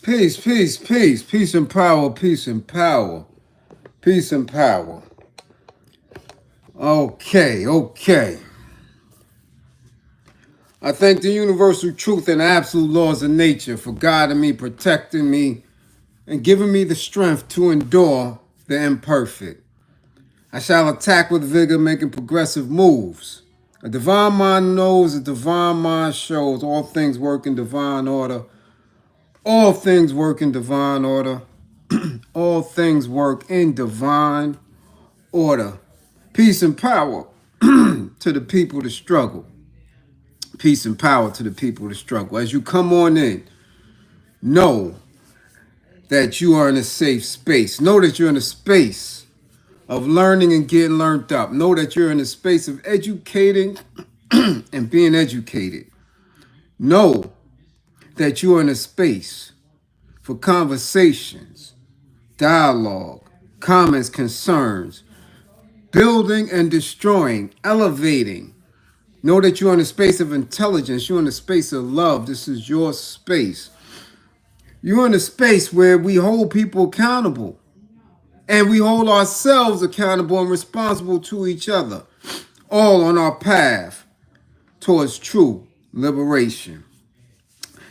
Peace, peace, peace, peace and power, peace and power, peace and power. Okay. I thank the universal truth and absolute laws of nature for guiding me, protecting me, and giving me the strength to endure the imperfect. I shall attack with vigor, making progressive moves. A divine mind knows, a divine mind shows. All things work in divine order. All things work in divine order. All things work in divine order. Peace and power to the people that struggle. Peace and power to the people that struggle. As you come on in, know that you are in a safe space. Know that you're in a space of learning and getting learned up. Know that you're in a space of educating and being educated. Know that you are in a space for conversations, dialogue, comments, concerns, building and destroying, elevating. Know that you're in a space of intelligence. You're in a space of love. This is your space. You're in a space where we hold people accountable and we hold ourselves accountable and responsible to each other, all on our path towards true liberation.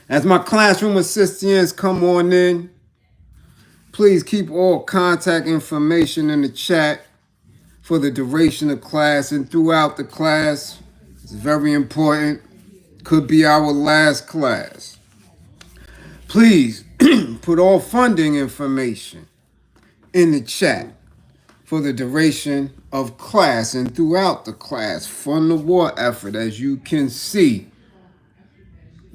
As my classroom assistants come on in, please keep all contact information in the chat for the duration of class and throughout the class. It's very important. Could be our last class. Please put all funding information in the chat for the duration of class and throughout the class. Fund the war effort, as you can see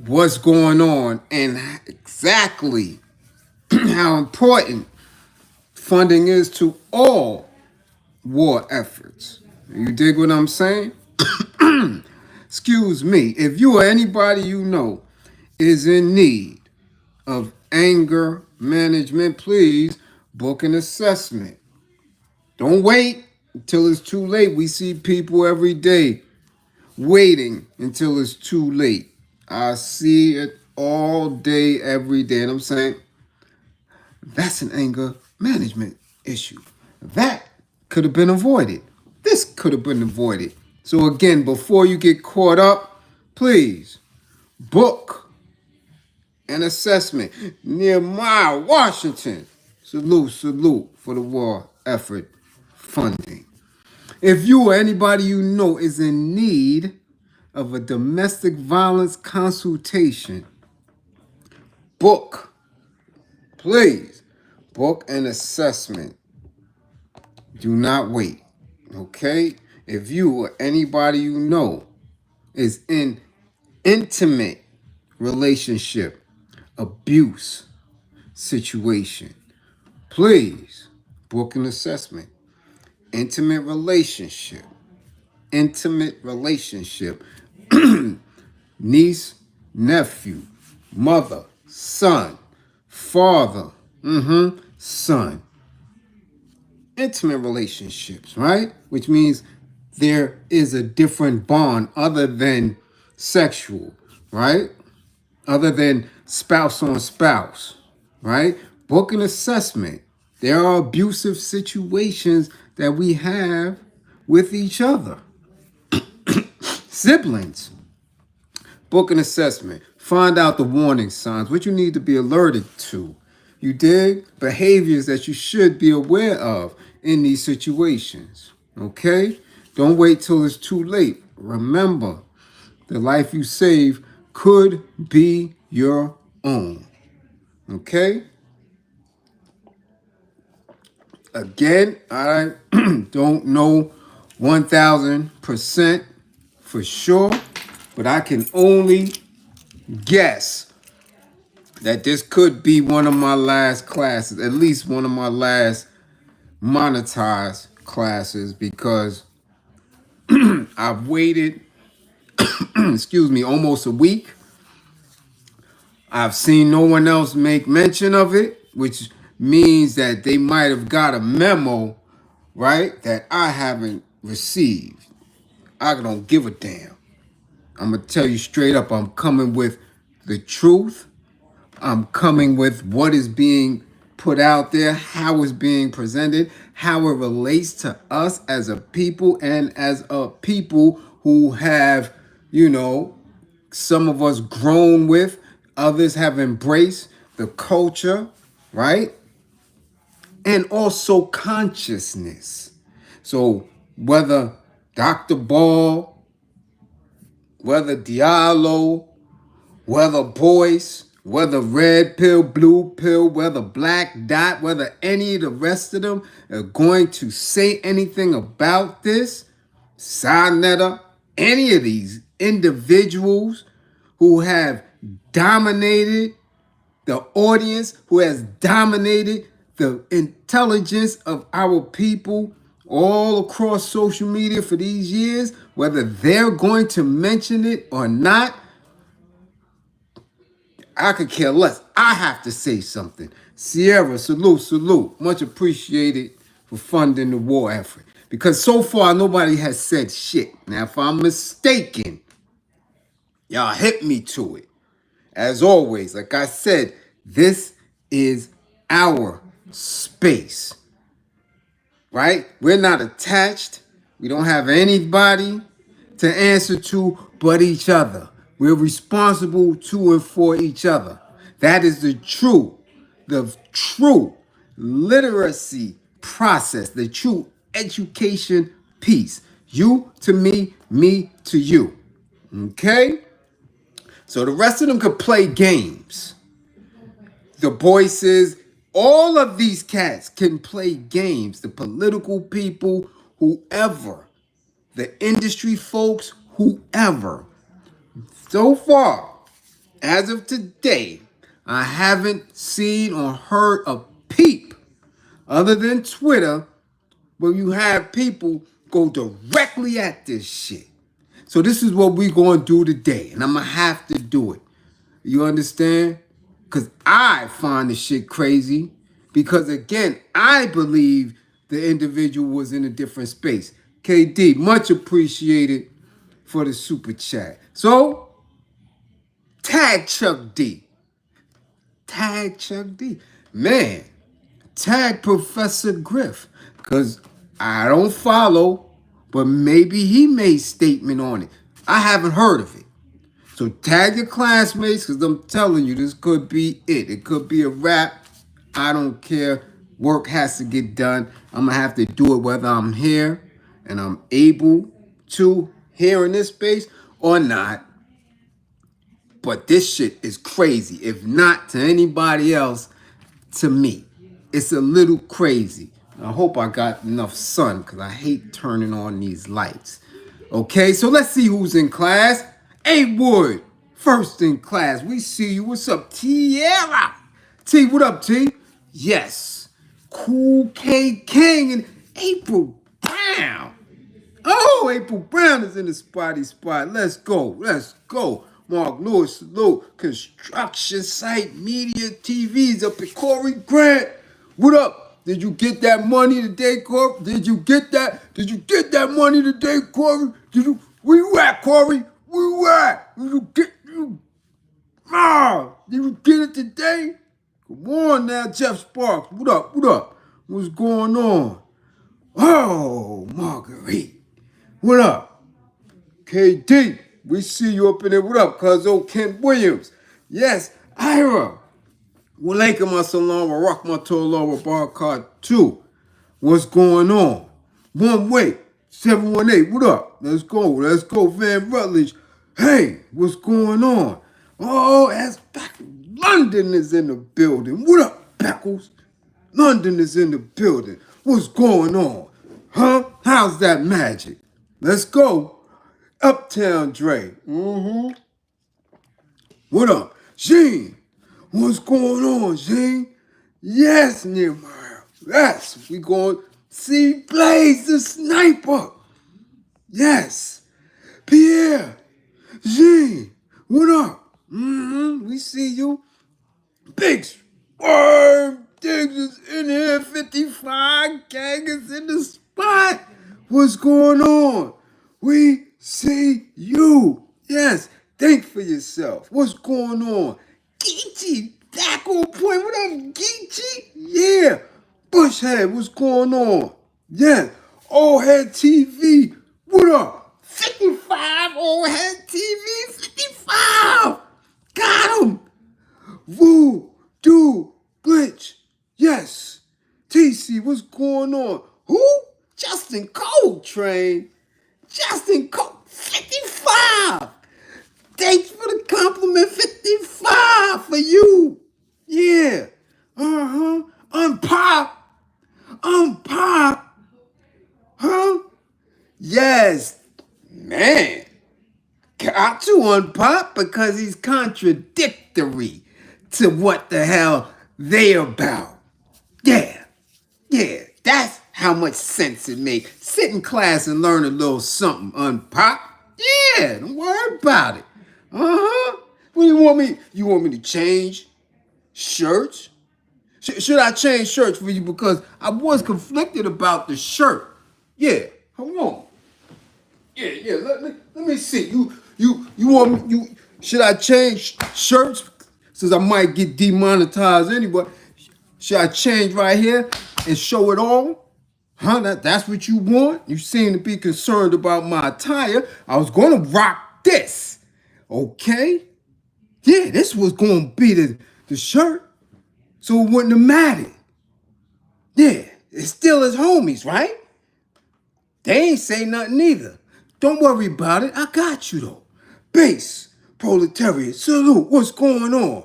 what's going on and exactly how important funding is to all war efforts. You dig what I'm saying? Excuse me. If you or anybody you know is in need of anger management, please book an assessment. Don't wait until it's too late. We see people every day waiting until it's too late. I see it all day, every day. And I'm saying, that's an anger management issue. That could have been avoided. This could have been avoided. So again, before you get caught up, please book an assessment. Nehemiah, Washington. Salute for the war effort funding. If you or anybody you know is in need of a domestic violence consultation, please book an assessment. Do not wait, okay? If you or anybody you know is in intimate relationship abuse situation, please book an assessment. Intimate relationship, niece, nephew, mother, son, father, son. Intimate relationships, right? Which means there is a different bond other than sexual, right? Other than spouse on spouse, right? Book an assessment. There are abusive situations that we have with each other. Siblings. Book an assessment. Find out the warning signs, what you need to be alerted to. You dig? Behaviors that you should be aware of in these situations. Okay? Don't wait till it's too late. Remember, the life you save could be your own. Okay? Again, I don't know 1000% for sure, but I can only guess that this could be one of my last classes, at least one of my last monetized classes, because I've waited, almost a week. I've seen no one else make mention of it, which means that they might have got a memo, right, that I haven't received. I don't give a damn. I'm going to tell you straight up, I'm coming with the truth, I'm coming with what is being put out there, how it's being presented, how it relates to us as a people and as a people who have, some of us grown with, others have embraced the culture, right? And also consciousness. So whether Dr. Ball, whether Diallo, whether Boyce, whether Red Pill, Blue Pill, whether Black Dot, whether any of the rest of them are going to say anything about this, Sinetta, any of these individuals who have dominated the audience, who has dominated the intelligence of our people all across social media for these years, whether they're going to mention it or not, I could care less. I have to say something. Sierra, salute, salute. Much appreciated for funding the war effort. Because so far, nobody has said shit. Now, if I'm mistaken, y'all hit me to it. As always, like I said, this is our space, right? We're not attached. We don't have anybody to answer to but each other. We're responsible to and for each other. That is the true literacy process, the true education piece. You to me to you. Okay? So the rest of them could play games. The Boyces, all of these cats can play games. The political people, whoever, the industry folks, whoever. So far, as of today, I haven't seen or heard a peep other than Twitter where you have people go directly at this shit. So this is what we're going to do today, and I'm going to have to do it. You understand? Because I find the shit crazy. Because again, I believe the individual was in a different space. KD, much appreciated for the super chat. So, tag Chuck D. Tag Chuck D. Man, tag Professor Griff. Because I don't follow, but maybe he made statement on it. I haven't heard of it. So tag your classmates, because I'm telling you, this could be it. It could be a wrap. I don't care. Work has to get done. I'm going to have to do it whether I'm here and I'm able to here in this space or not. But this shit is crazy. If not to anybody else, to me. It's a little crazy. I hope I got enough sun because I hate turning on these lights. Okay, so let's see who's in class. A Wood, first in class. We see you. What's up, Tierra? T, what up, T? Yes. Cool K King and April Brown. Oh, April Brown is in the spotty spot. Let's go. Let's go. Mark Lewis, salute. Construction Site Media TV's up at Corey Grant. What up? Did you get that money today, Corey? Did you get that? Did you get that money today, Corey? Did you? Where you at, Corey? Where you at? Did you get you? Did you get it today? Come on now, Jeff Sparks. What up? What up? What's going on? Oh, Marguerite. What up? KD, we see you up in there. What up, cuzzo? Kent Williams. Yes, Ira. Walaikum assalam wa rahmatullahi wa barakatuh. What's going on? One way, 718. What up? Let's go. Let's go, Van Rutledge. Hey, what's going on? Oh, that's back. London is in the building. What up, Beckles? London is in the building. What's going on? Huh? How's that magic? Let's go. Uptown Dre. What up? Gene. What's going on, Gene? Yes, Nehemiah. Yes, we going to see Bliz the sniper. Yes. Pierre. Gene. What up? We see you. Big Swerve Diggs is in here. 55 gang is in the spot. What's going on? We see you. Yes. Think for yourself. What's going on? Geechee on point. What up, Geechee? Yeah. Bushhead, what's going on? Yeah. Old Head TV. What up? 55 Old Head TV. 55. Got him. Woo. Do. Glitch. Yes. TC, what's going on? Who? Justin Coltrane. Justin Coltrane. 55. Thanks for the compliment. 55 for you. Yeah. Unpop. Unpop. Huh? Yes. Man. Got to unpop because he's contradictory to what the hell they about. Yeah. Yeah. That's how much sense it makes. Sit in class and learn a little something. Unpop. Yeah. Don't worry about it. What do you want me? You want me to change shirts? Should I change shirts for you? Because I was conflicted about the shirt. Yeah, hold on. Yeah. Let me see. You want me? Should I change shirts? Since I might get demonetized anyway. Should I change right here and show it all? Huh? That's what you want? You seem to be concerned about my attire. I was gonna rock this. Okay? Yeah, this was gonna be the shirt. So it wouldn't have mattered. Yeah, it's still his homies, right? They ain't say nothing either. Don't worry about it. I got you though. Base, proletariat, salute. What's going on?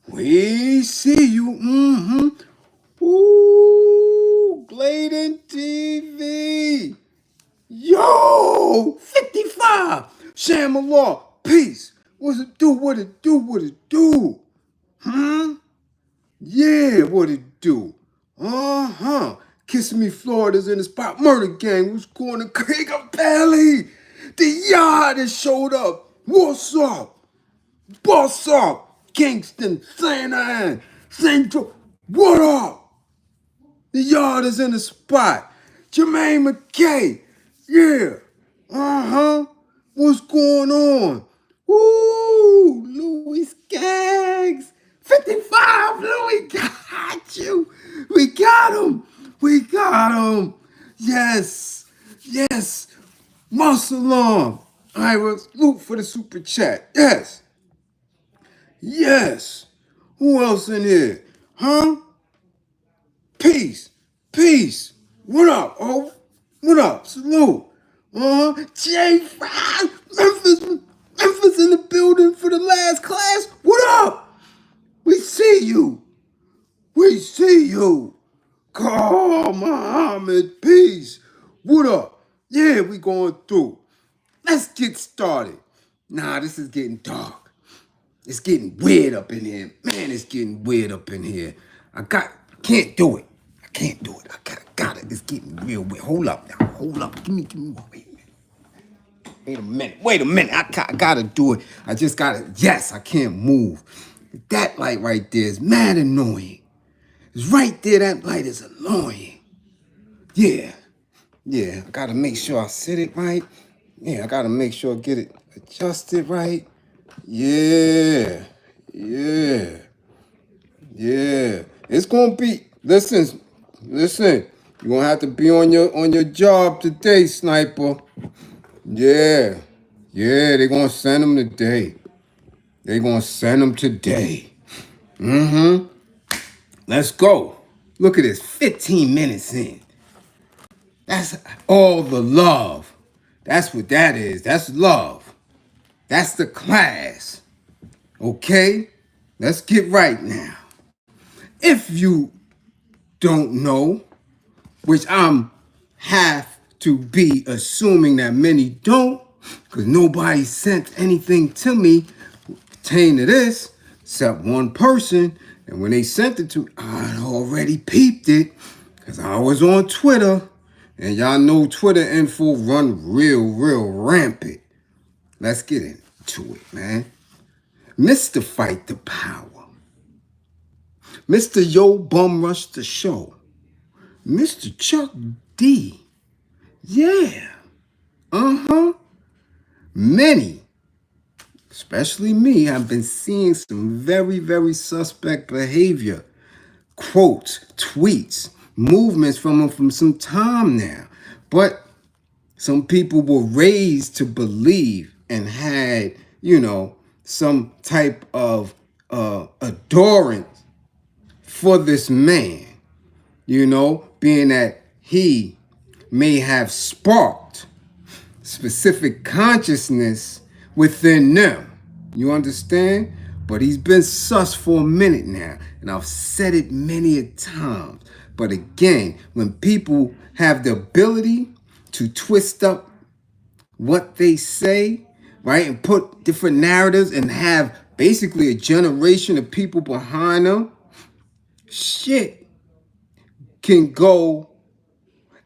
We see you. Ooh, Bladen TV. Yo, 55. Sham-a-law. Peace. What's it do? What it do? What it do? Yeah, what it do? Kissing Me Florida's in the spot. Murder Gang, what's going to Craig Valley? The yard has showed up. What's up? Boss up. Kingston, St. Anne, Central. What up? The yard is in the spot. Jermaine McKay. Yeah. What's going on? Woo! Louis Skaggs. 55, Louis, got you. We got him. We got him. Yes. Muscle on. All right, well, look for the super chat. Yes. Who else in here? Peace. What up? Oh, what up? Salute. J5. Memphis in the building for the last class. What up? We see you. Carl Muhammad, peace. What up? Yeah, we going through. Let's get started. Nah, this is getting dark. It's getting weird up in here. Man, it's getting weird up in here. I can't do it. I got it. It's getting real weird. Hold up now. Give me one. Wait a minute. I gotta do it. I just gotta. Yes, I can't move. That light right there is mad annoying. It's right there. That light is annoying. Yeah. I gotta make sure I set it right. Yeah, I gotta make sure I get it adjusted right. Yeah. It's gonna be. Listen. You're gonna have to be on your job today, sniper. Yeah, they're gonna send them today. Let's go. Look at this, 15 minutes in. That's all the love. That's what that is. That's love. That's the class. Okay? Let's get right now. If you don't know, which I'm have to be assuming that many don't, because nobody sent anything to me pertaining to this, except one person. And when they sent it to me, I already peeped it, because I was on Twitter, and y'all know Twitter info run real rampant. Let's get into it, man. Mr. Fight the Power. Mr. Yo Bum Rush the Show. Mr. Chuck D. Yeah. Many especially me, have been seeing some very, very suspect behavior, quotes, tweets, movements from them from some time now. But some people were raised to believe and had, some type of adorance for this man, being that he may have sparked specific consciousness within them. You understand? But he's been sus for a minute now, and I've said it many a times. But again, when people have the ability to twist up what they say, right, and put different narratives and have basically a generation of people behind them, shit can go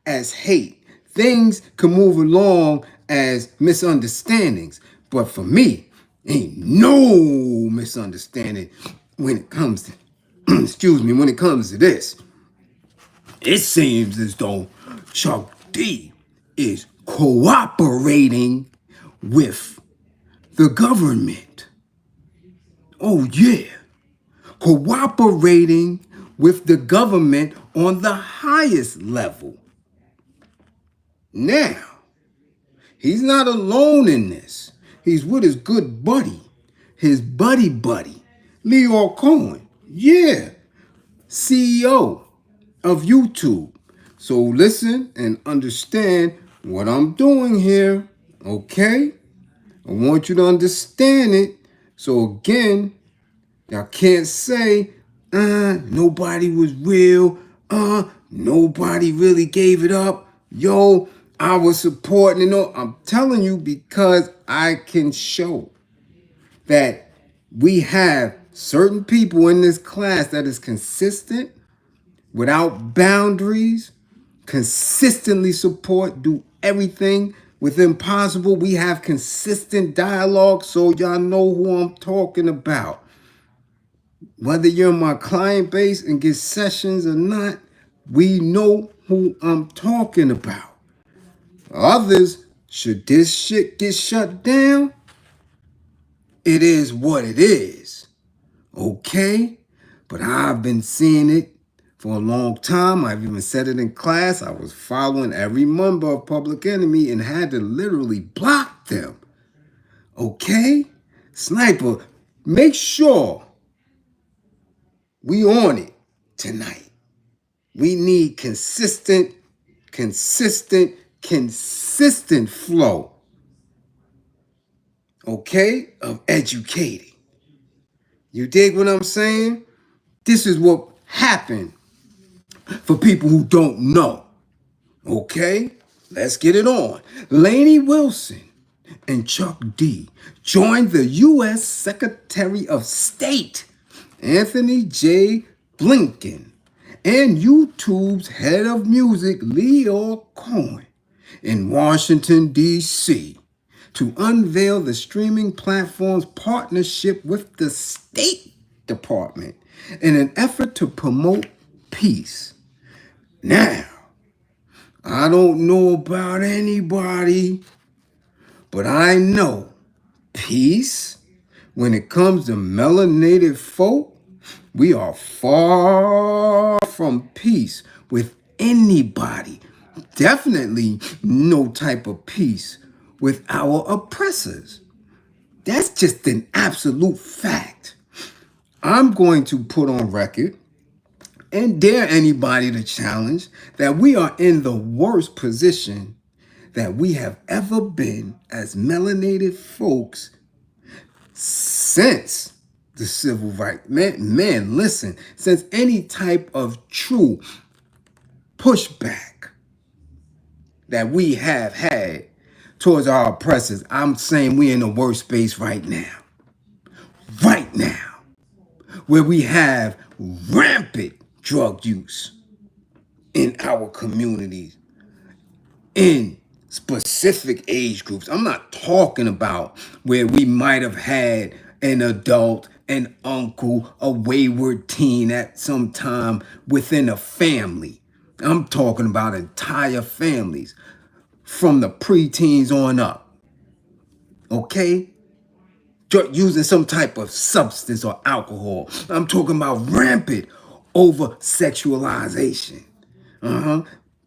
as hate. Things can move along as misunderstandings. But for me, ain't no misunderstanding when it comes to, when it comes to this. It seems as though Chuck D is cooperating with the government. Oh yeah, cooperating with the government on the highest level. Now, he's not alone in this. He's with his good buddy, his buddy, Leo Cohen. Yeah, CEO of YouTube. So listen and understand what I'm doing here, okay? I want you to understand it. So again, y'all can't say, nobody was real, nobody really gave it up. Yo, I was supporting, I'm telling you because I can show that we have certain people in this class that is consistent, without boundaries, consistently support, do everything within possible. We have consistent dialogue, so y'all know who I'm talking about. Whether you're in my client base and get sessions or not, we know who I'm talking about. Others, should this shit get shut down, it is what it is. Okay? But I've been seeing it for a long time. I've even said it in class. I was following every member of Public Enemy and had to literally block them. Okay? Sniper, make sure we on it tonight. We need consistent flow, okay, of educating. You dig what I'm saying? This is what happened for people who don't know, okay? Let's get it on. Lainey Wilson and Chuck D joined the U.S. Secretary of State, Anthony J. Blinken, and YouTube's head of music, Leo Cohen, in Washington, D.C., to unveil the streaming platform's partnership with the State Department in an effort to promote peace. Now, I don't know about anybody, but I know peace, when it comes to melanated folk, we are far from peace with anybody. Definitely no type of peace with our oppressors. That's just an absolute fact. I'm going to put on record and dare anybody to challenge that we are in the worst position that we have ever been as melanated folks since the civil rights. Man, listen, since any type of true pushback that we have had towards our oppressors, I'm saying we're in the worst space right now. Right now, where we have rampant drug use in our communities, in specific age groups. I'm not talking about where we might have had an adult, an uncle, a wayward teen at some time within a family. I'm talking about entire families from the preteens on up. Okay? using some type of substance or alcohol. I'm talking about rampant over sexualization.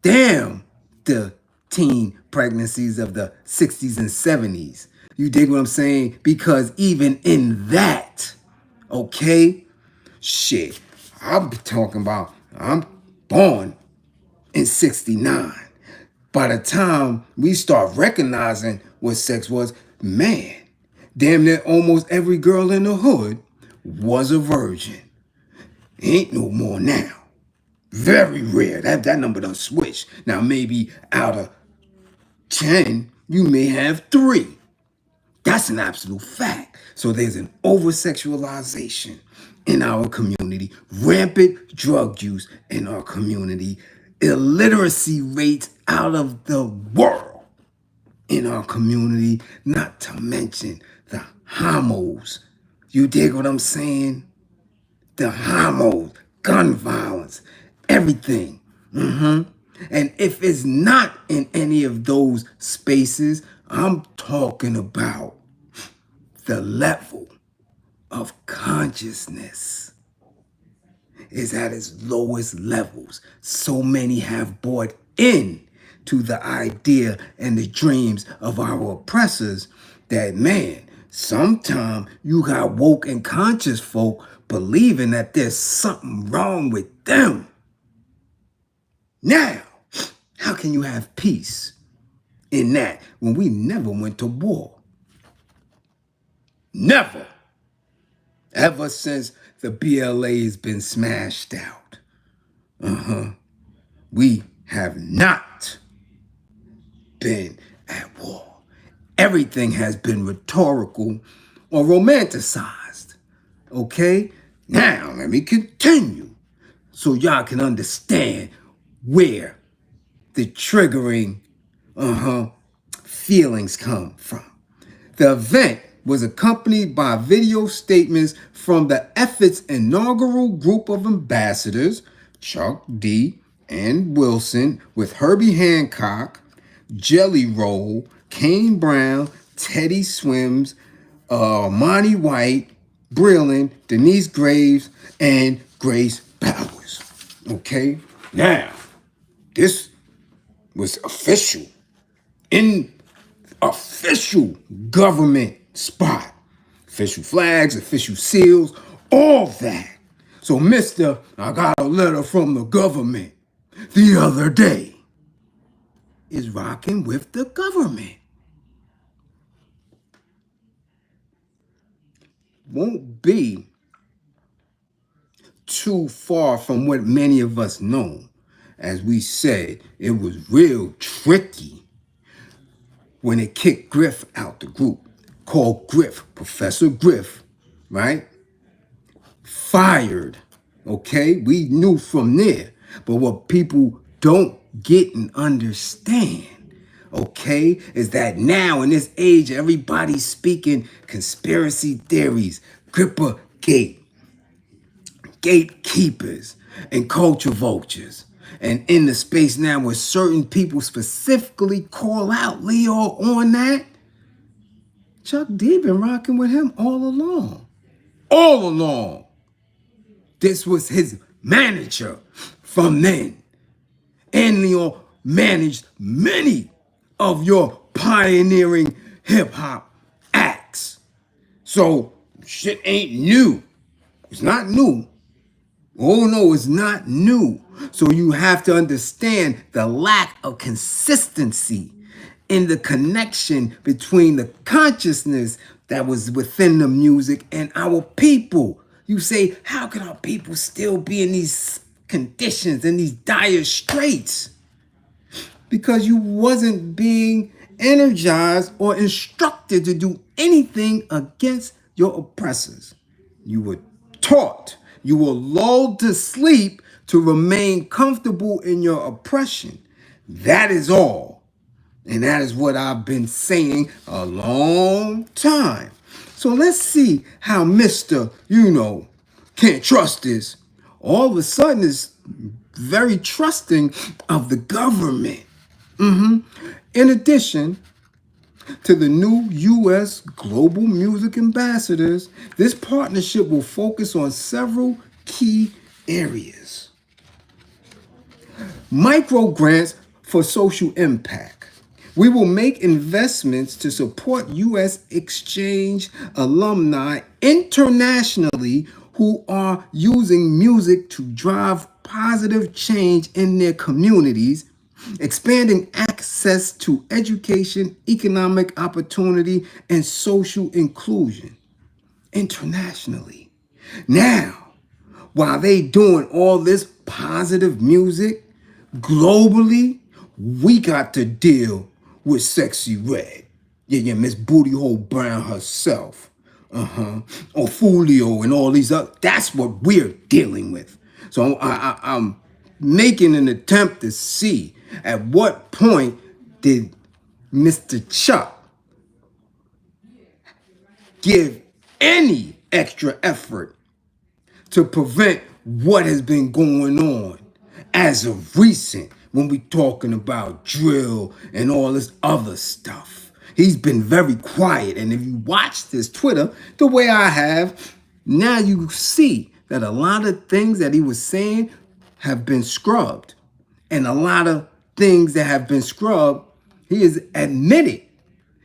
Damn the teen pregnancies of the 60s and 70s. You dig what I'm saying? Because even in that, okay, shit, I'm talking about, I'm born in 69. By the time we start recognizing what sex was, man, damn near almost every girl in the hood was a virgin. Ain't no more now. Very rare. That number done switch. Now maybe out of 10, you may have 3. That's an absolute fact. So there's an over-sexualization in our community, rampant drug use in our community, illiteracy rates out of the world in our community, not to mention the homos. You dig what I'm saying? The homos, gun violence, everything. And if it's not in any of those spaces, I'm talking about the level of consciousness is at its lowest levels. So many have bought in to the idea and the dreams of our oppressors that, man, sometimes you got woke and conscious folk believing that there's something wrong with them. Now, how can you have peace in that when we never went to war? Never. Ever since the BLA has been smashed out. We have not been at war. Everything has been rhetorical or romanticized. Okay? Now, let me continue so y'all can understand where the triggering feelings come from. The event was accompanied by video statements from the effort's inaugural group of ambassadors, Chuck D. and Wilson, with Herbie Hancock, Jelly Roll, Kane Brown, Teddy Swims, Monty White, Brillin, Denise Graves, and Grace Powers. Okay? Now, this was official, in official government spot. Official flags, official seals, all that. So, Mr. I got a letter from the government the other day is rocking with the government. Won't be too far from what many of us know. As we said, it was real tricky when it kicked Griff out the group. Called Griff, Professor Griff, right? Fired, okay? We knew from there. But what people don't get and understand, okay, is that now in this age, everybody's speaking conspiracy theories, Gripper Gate, gatekeepers, and culture vultures. And in the space now where certain people specifically call out Leo on that, Chuck D been rocking with him all along. All along. This was his manager from then. And Leo managed many of your pioneering hip-hop acts. So shit ain't new. It's not new. Oh no, it's not new. So you have to understand the lack of consistency in the connection between the consciousness that was within the music and our people. You say, how can our people still be in these conditions, in these dire straits? Because you wasn't being energized or instructed to do anything against your oppressors. You were taught, you were lulled to sleep to remain comfortable in your oppression. That is all. And that is what I've been saying a long time. So let's see how Mr. Can't trust this. All of a sudden is very trusting of the government. In addition, To the new U.S. Global Music Ambassadors, this partnership will focus on several key areas. Micro grants for social impact. We will make investments to support U.S. exchange alumni internationally who are using music to drive positive change in their communities, expanding access to education, economic opportunity, and social inclusion internationally. Now, while they doing all this positive music globally, we got to deal with Sexy Red. Yeah, Miss Booty Hole Brown herself. Or Folio and all these other. That's what we're dealing with. So I'm making an attempt to see at what point did Mr. Chuck give any extra effort to prevent what has been going on as of recent when we talking about drill and all this other stuff. He's been very quiet, and if you watch this Twitter the way I have, now you see that a lot of things that he was saying have been scrubbed, and a lot of things that have been scrubbed, he has admitted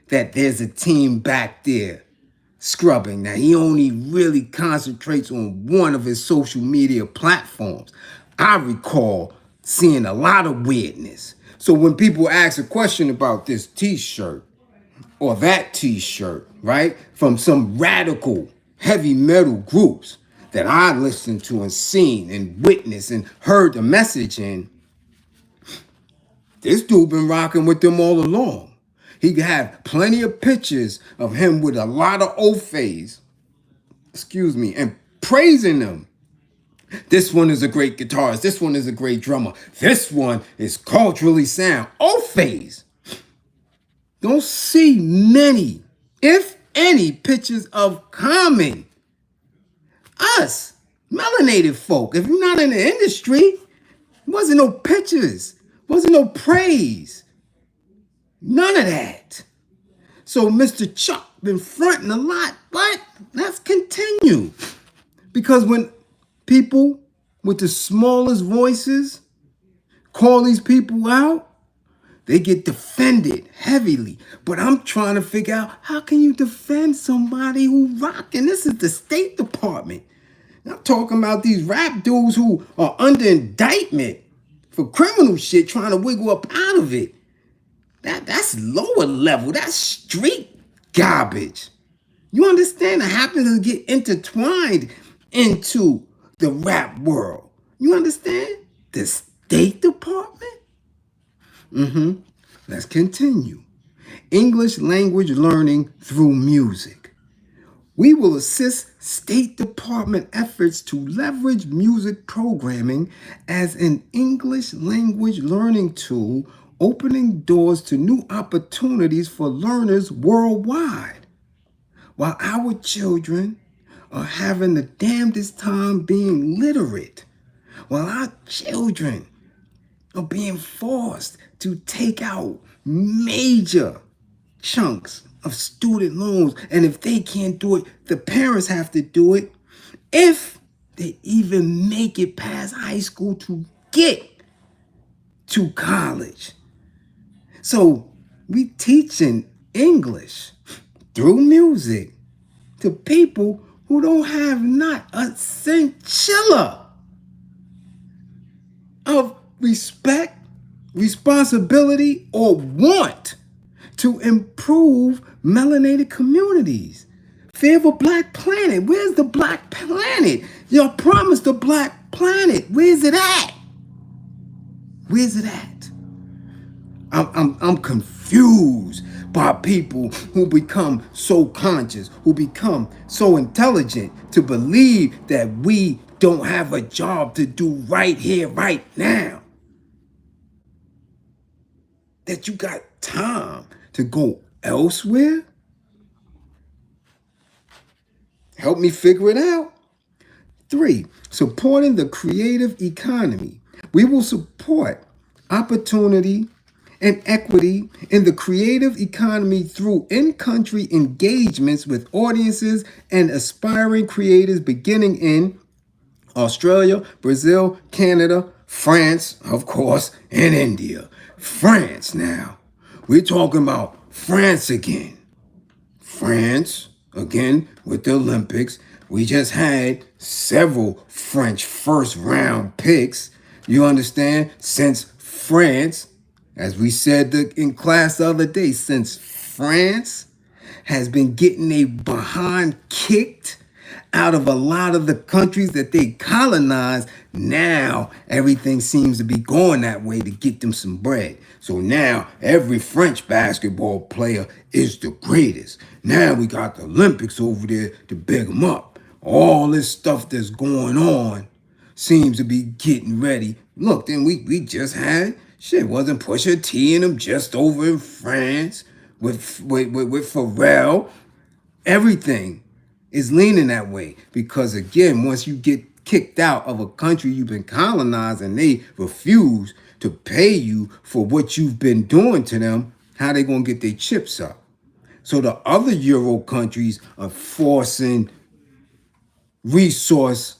that there's a team back there scrubbing. Now, he only really concentrates on one of his social media platforms. I recall seeing a lot of weirdness. So when people ask a question about this t-shirt or that t-shirt, right, from some radical heavy metal groups that I listened to and seen and witnessed and heard the message in, this dude been rocking with them all along. He had plenty of pictures of him with a lot of Ofays, and praising them. This one is a great guitarist. This one is a great drummer. This one is culturally sound. Ofays. Don't see many, if any, pictures of common, us, melanated folk. If you're not in the industry, wasn't no pictures, wasn't no praise. None of that. So Mr. Chuck been fronting a lot, but let's continue. Because when people with the smallest voices call these people out, they get defended heavily. But I'm trying to figure out, how can you defend somebody who rocking? This is the State Department. I'm talking about these rap dudes who are under indictment for criminal shit, trying to wiggle up out of it. That's lower level. That's street garbage. You understand? It happens to get intertwined into the rap world. You understand? The State Department? Let's continue. English language learning through music. We will assist State Department efforts to leverage music programming as an English language learning tool, opening doors to new opportunities for learners worldwide. While our children are having the damnedest time being literate, while our children are being forced to take out major chunks of student loans, and if they can't do it, the parents have to do it, if they even make it past high school to get to college. So we teaching English through music to people who don't have not a scintilla of respect, responsibility, or want to improve melanated communities. Fear of a black planet. Where's the black planet? Y'all promised the black planet. Where's it at? Where's it at? I'm confused by people who become so conscious, who become so intelligent to believe that we don't have a job to do right here, right now. That you got time to go elsewhere? Help me figure it out. 3, supporting the creative economy. We will support opportunity and equity in the creative economy through in-country engagements with audiences and aspiring creators beginning in Australia, Brazil, Canada, France, of course, and India. France now. We're talking about France again. France, again, with the Olympics. We just had several French first round picks. You understand? Since France, as we said in class the other day, since France has been getting a behind kicked out of a lot of the countries that they colonized, now everything seems to be going that way to get them some bread. So now every French basketball player is the greatest. Now we got the Olympics over there to big them up. All this stuff that's going on seems to be getting ready. Look, then we just had, wasn't Pusha T and them just over in France with Pharrell? Everything is leaning that way because, again, once you get kicked out of a country you've been colonized and they refuse to pay you for what you've been doing to them, how they gonna get their chips up? So the other Euro countries are forcing resource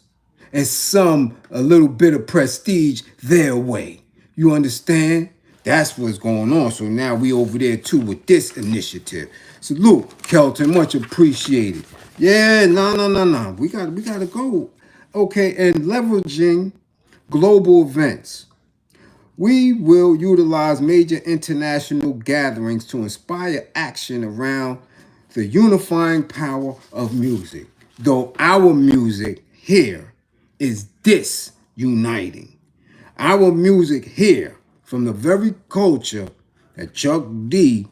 and a little bit of prestige their way. You understand? That's what's going on. So now we over there too with this initiative. Salute, Kelton, much appreciated. Yeah, no. We gotta go. Okay, and leveraging global events. We will utilize major international gatherings to inspire action around the unifying power of music. Though our music here is disuniting. Our music here, from the very culture that Chuck D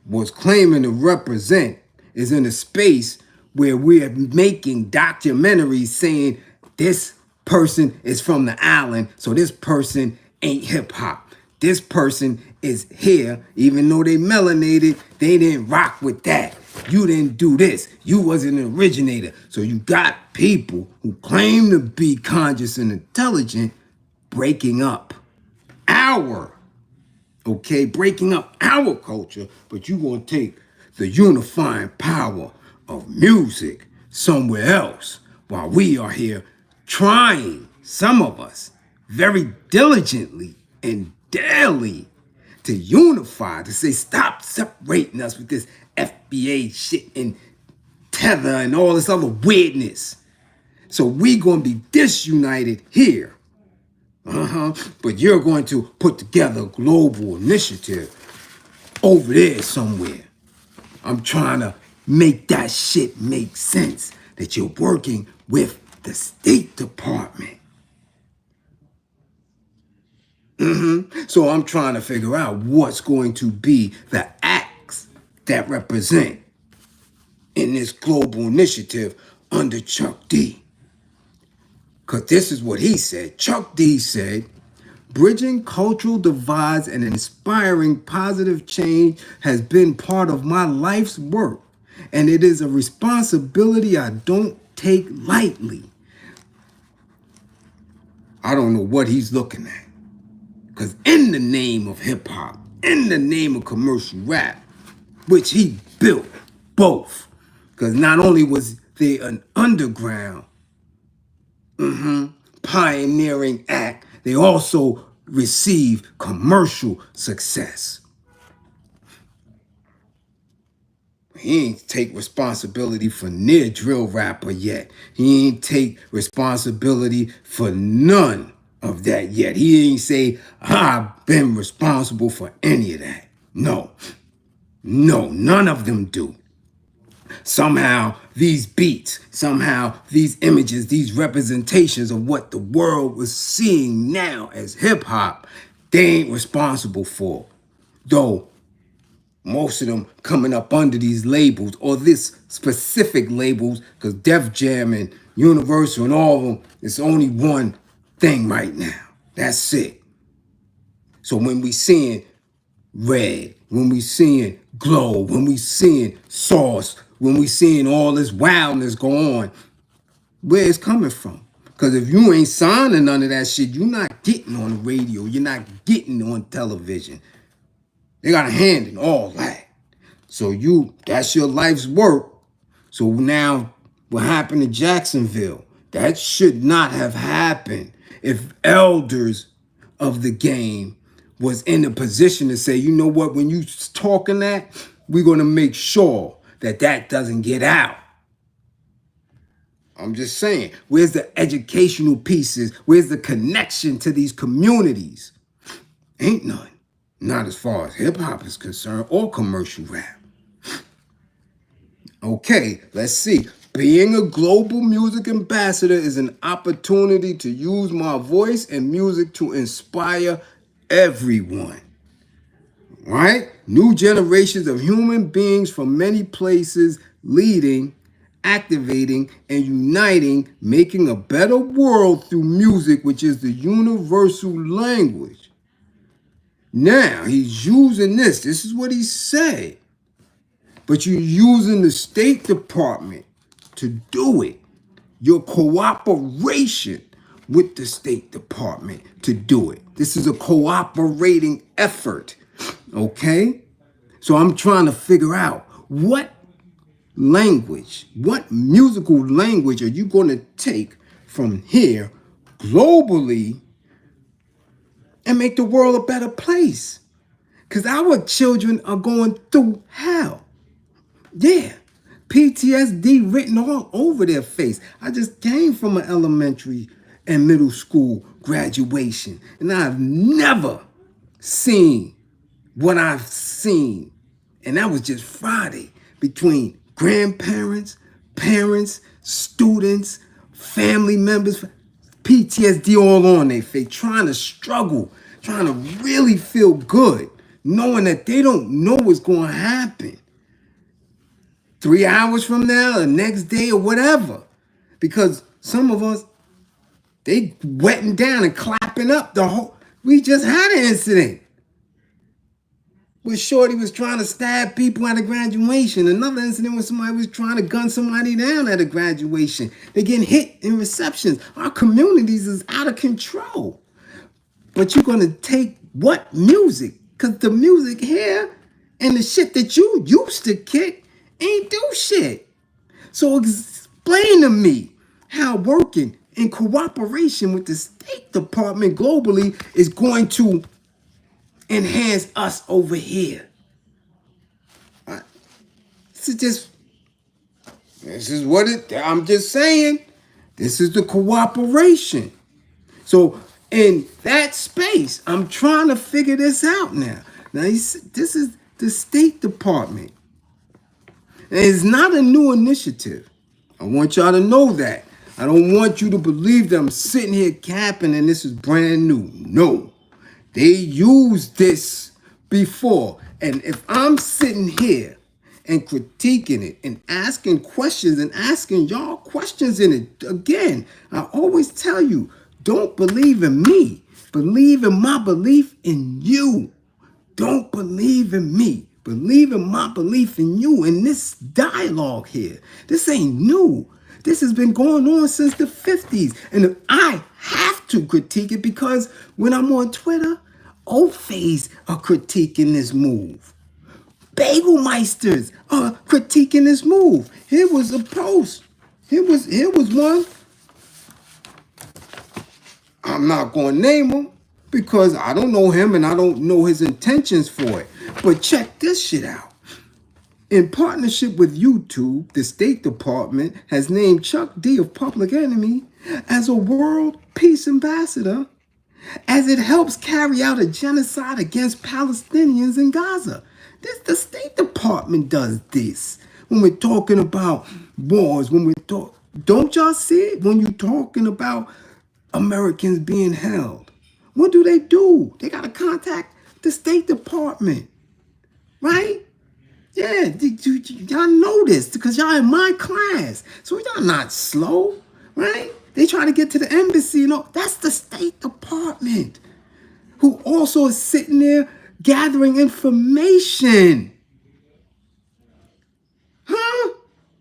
was claiming to represent, is in a space where we're making documentaries saying this person is from the island, so this person ain't hip hop. This person is here, even though they melanated, they didn't rock with that. You didn't do this. You wasn't an originator. So you got people who claim to be conscious and intelligent breaking up breaking up our culture, but you gonna take the unifying power of music somewhere else while we are here trying, some of us, very diligently and daily to unify, to say stop separating us with this FBA shit and tether and all this other weirdness. So we gonna be disunited here. But you're going to put together a global initiative over there somewhere. I'm trying to make that shit make sense, that you're working with the State Department. So I'm trying to figure out what's going to be the acts that represent in this global initiative under Chuck D. Because this is what he said. Chuck D said, bridging cultural divides and inspiring positive change has been part of my life's work, and it is a responsibility I don't take lightly. I don't know what he's looking at. Because in the name of hip hop, in the name of commercial rap, which he built both, because not only was there an underground pioneering act, they also received commercial success. He ain't take responsibility for near drill rapper yet. He ain't take responsibility for none of that yet. He ain't say, I've been responsible for any of that. No, none of them do. Somehow these beats, somehow these images, these representations of what the world was seeing now as hip hop, they ain't responsible for. Though most of them coming up under these labels or this specific labels, because Def Jam and Universal and all of them, it's only one thing right now. That's it. So when we seeing Red, when we seeing Glow, when we seeing Sauce, when we seeing all this wildness go on, where it's coming from? Because if you ain't signing none of that shit, you're not getting on the radio. You're not getting on television. They got a hand in all that. So that's your life's work. So now what happened to Jacksonville? That should not have happened if elders of the game was in a position to say, you know what, when you talking that, we're going to make sure that doesn't get out. I'm just saying, where's the educational pieces? Where's the connection to these communities? Ain't none. Not as far as hip hop is concerned or commercial rap. Okay, let's see. Being a global music ambassador is an opportunity to use my voice and music to inspire everyone. Right? New generations of human beings from many places leading, activating, and uniting, making a better world through music, which is the universal language. Now, he's using this. This is what he said. But you're using the State Department to do it. Your cooperation with the State Department to do it. This is a cooperating effort. Okay? So I'm trying to figure out what language, what musical language are you going to take from here globally and make the world a better place? Because our children are going through hell. Yeah, PTSD written all over their face. I just came from an elementary and middle school graduation, and I've never seen what I've seen. And that was just Friday, between grandparents, parents, students, family members, PTSD all on their face, trying to struggle, trying to really feel good, knowing that they don't know what's going to happen 3 hours from now, the next day, or whatever. Because some of us, they wetting down and clapping up the whole. We just had an incident where Shorty was trying to stab people at a graduation. Another incident where somebody was trying to gun somebody down at a graduation. They're getting hit in receptions. Our communities is out of control. But you're going to take what music? Because the music here and the shit that you used to kick ain't do shit. So explain to me how working in cooperation with the State Department globally is going to enhance us over here. This is what I'm just saying. This is the cooperation. So in that space, I'm trying to figure this out now. Now, this is the State Department. And it's not a new initiative. I want y'all to know that. I don't want you to believe that I'm sitting here capping and this is brand new. No. They used this before. And if I'm sitting here and critiquing it and asking questions and asking y'all questions in it, again, I always tell you, don't believe in me. Believe in my belief in you. Don't believe in me. Believe in my belief in you, in this dialogue here. This ain't new. This has been going on since the 50s. And I have to critique it because when I'm on Twitter, O-Phase are critiquing this move. Bagelmeisters are critiquing this move. Here was a post. Here was one. I'm not going to name him because I don't know him and I don't know his intentions for it. But check this shit out. In partnership with YouTube, the State Department has named Chuck D of Public Enemy as a World Peace Ambassador as it helps carry out a genocide against Palestinians in Gaza. The State Department does this. When we're talking about wars, don't y'all see it? When you're talking about Americans being held, what do? They got to contact the State Department, right? Yeah, y'all know this because y'all in my class. So y'all not slow, right? They try to get to the embassy and all. That's the State Department, who also is sitting there gathering information. Huh?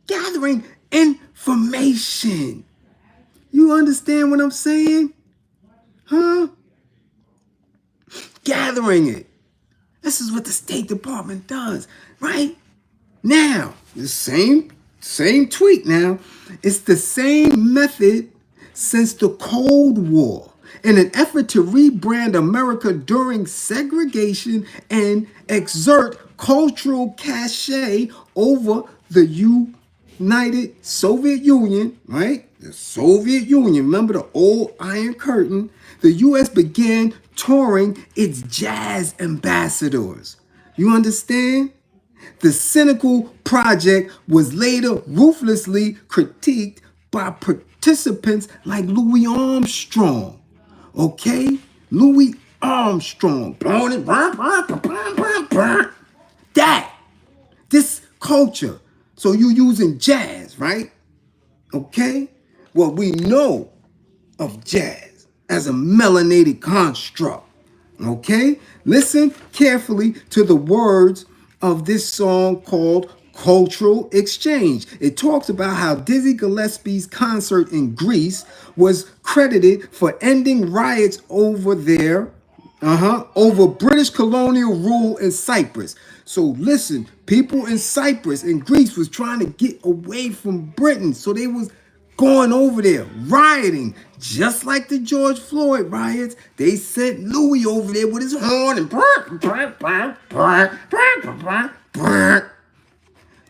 Gathering information. You understand what I'm saying? Huh? Gathering it. This is what the State Department does, right? Now, the same tweet now. It's the same method since the Cold War in an effort to rebrand America during segregation and exert cultural cachet over the United Soviet Union, right? The Soviet Union, remember the old Iron Curtain? The U.S. began touring its jazz ambassadors. You understand? The cynical project was later ruthlessly critiqued by participants like Louis Armstrong. Okay? Louis Armstrong. That. This culture. So you using jazz, right? Okay? Well, we know of jazz as a melanated construct. Okay? Listen carefully to the words of this song called Cultural Exchange. It talks about how Dizzy Gillespie's concert in Greece was credited for ending riots over there, over British colonial rule in Cyprus. So listen, people in Cyprus and Greece was trying to get away from Britain. So they was going over there, rioting, just like the George Floyd riots. They sent Louis over there with his horn and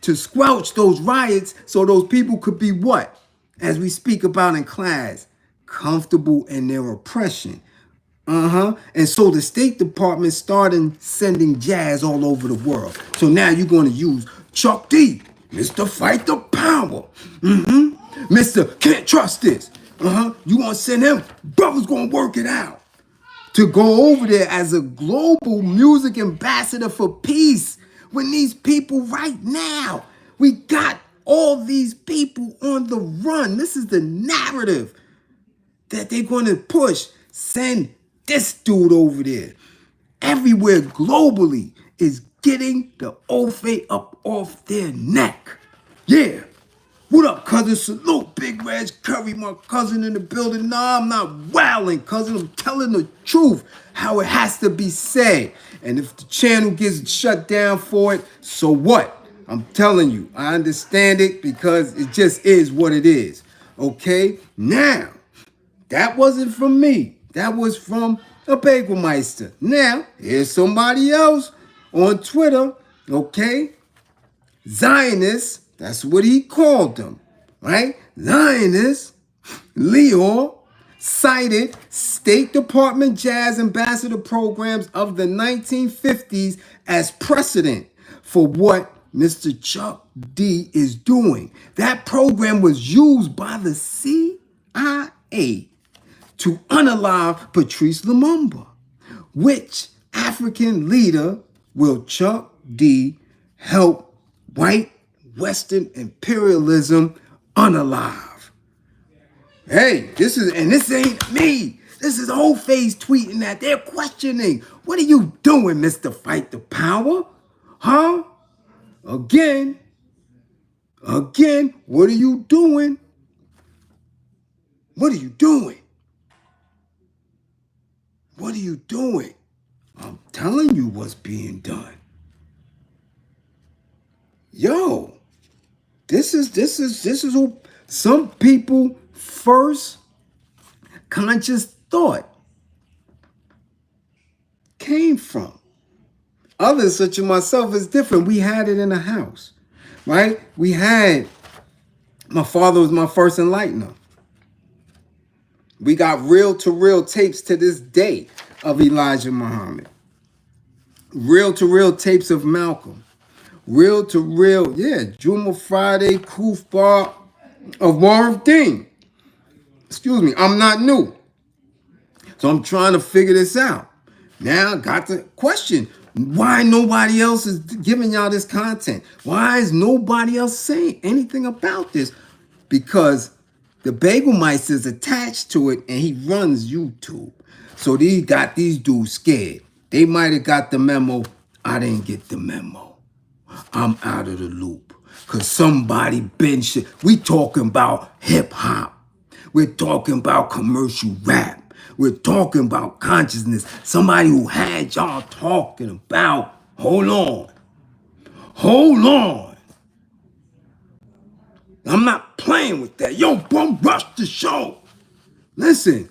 to squelch those riots so those people could be what? As we speak about in class, comfortable in their oppression. And so the State Department started sending jazz all over the world. So now you're going to use Chuck D, Mr. Fight the Power. Mr. Can't Trust This. You gonna send him? Brother's gonna work it out. To go over there as a global music ambassador for peace. When these people right now, we got all these people on the run. This is the narrative that they're gonna push. Send this dude over there. Everywhere globally is getting the oath up off their neck. Yeah. What up, cousin? Salute, Big Reg Curry, my cousin in the building. Nah, I'm not wilding, cousin. I'm telling the truth, how it has to be said. And if the channel gets shut down for it, so what? I'm telling you, I understand it because it just is what it is. Okay? Now, that wasn't from me. That was from a Bagelmeister. Now, here's somebody else on Twitter, okay? Zionists. That's what he called them, right? Zionists, Leo, cited State Department jazz ambassador programs of the 1950s as precedent for what Mr. Chuck D is doing. That program was used by the CIA to unalive Patrice Lumumba. Which African leader will Chuck D help white Western imperialism unalive? Hey, this ain't me. This is Old Face tweeting that. They're questioning. What are you doing, Mr. Fight the Power? Huh? Again, what are you doing? What are you doing? What are you doing? I'm telling you what's being done. Yo, this is who some people first conscious thought came from. Others, such as myself, is different. We had it in the house, right? My father was my first enlightener. We got reel-to-reel tapes to this day of Elijah Muhammad. Reel-to-reel tapes of Malcolm. Reel-to-reel, Juma Friday, Kuf Bar of Warren Dean. Excuse me, I'm not new. So I'm trying to figure this out. Now I got the question. Why nobody else is giving y'all this content? Why is nobody else saying anything about this? Because the Bagelmeister is attached to it and he runs YouTube. So they got these dudes scared. They might have got the memo. I didn't get the memo. I'm out of the loop. Because somebody been shit. We talking about hip hop. We're talking about commercial rap. We're talking about consciousness. Somebody who had y'all talking about, hold on. I'm not playing with that. Yo, bum, rush the show. Listen.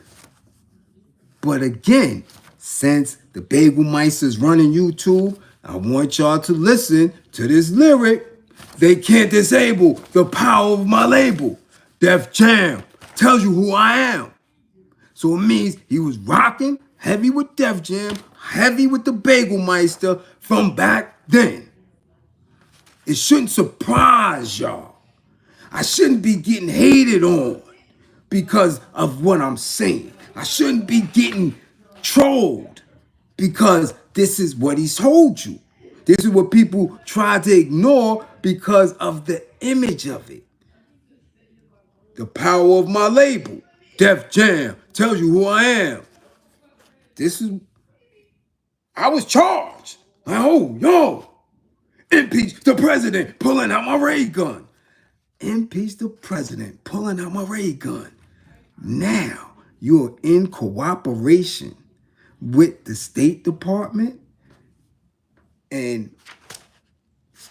But again, since the Bagel Meister's running YouTube, I want y'all to listen to this lyric. They can't disable the power of my label. Def Jam tells you who I am. So it means he was rocking heavy with Def Jam, heavy with the Bagel Meister from back then. It shouldn't surprise y'all. I shouldn't be getting hated on because of what I'm saying. I shouldn't be getting trolled because this is what he's told you. This is what people try to ignore because of the image of it. The power of my label, Def Jam, tells you who I am. I was charged. Oh, yo, impeach the president, pulling out my ray gun. Impeach the president, pulling out my ray gun. Now you're in cooperation with the State Department, and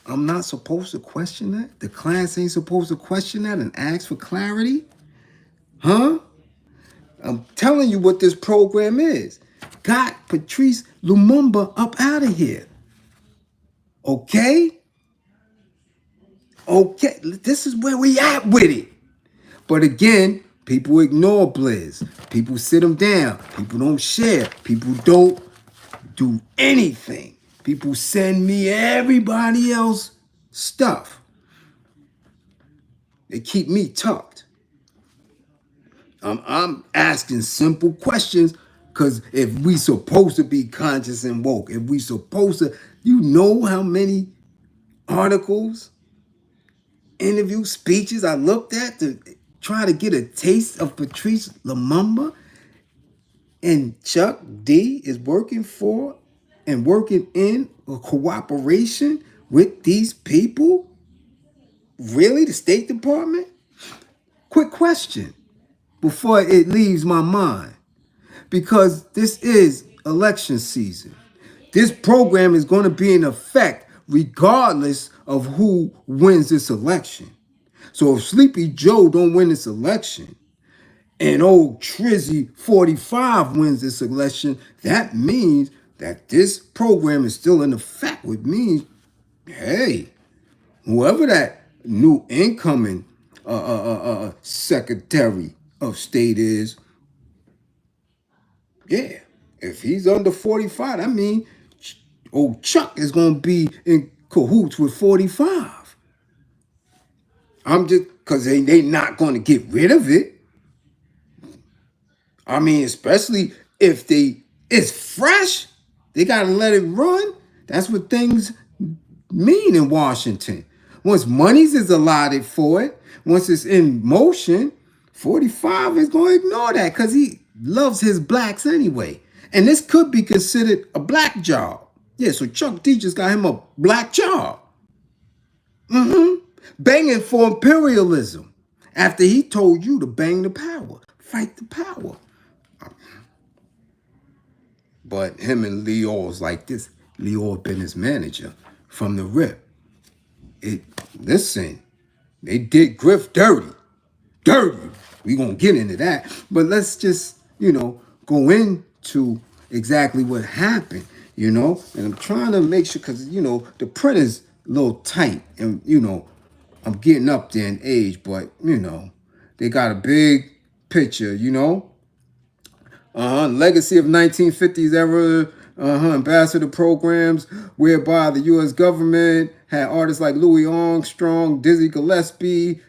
I'm not supposed to question that? The class ain't supposed to question that and ask for clarity? Huh? I'm telling you what this program is. Got Patrice Lumumba up out of here. Okay? Okay, this is where we at with it. But again, people ignore Bliz. People sit them down. People don't share. People don't do anything. People send me everybody else stuff. They keep me tucked. I'm asking simple questions because if we supposed to be conscious and woke, if we supposed to, you know how many articles, interviews, speeches I looked at to try to get a taste of Patrice Lumumba, and Chuck D is working for and working in a cooperation with these people? Really? The State Department? Quick question before it leaves my mind. Because this is election season. This program is going to be in effect regardless of who wins this election. So if Sleepy Joe don't win this election and old Trizzy 45 wins this election, that means that this program is still in effect, which means, hey, whoever that new incoming Secretary of State is, yeah, if he's under 45, that means old Chuck is going to be in cahoots with 45. I'm just, because they not going to get rid of it. I mean, especially if it's fresh, they got to let it run. That's what things mean in Washington. Once monies is allotted for it, once it's in motion, 45 is going to ignore that because he loves his blacks anyway. And this could be considered a black job. Yeah, so Chuck D just got him a black job. Banging for imperialism after he told you to bang the power, fight the power. But him and Leo's like this. Leo been his manager from the rip. Listen, they did Griff dirty. We gonna get into that. But let's just, go into exactly what happened, And I'm trying to make sure, because, the print is a little tight. And, I'm getting up there in age, but, they got a big picture, Legacy of 1950s era, ambassador programs, whereby the U.S. government had artists like Louis Armstrong, Dizzy Gillespie,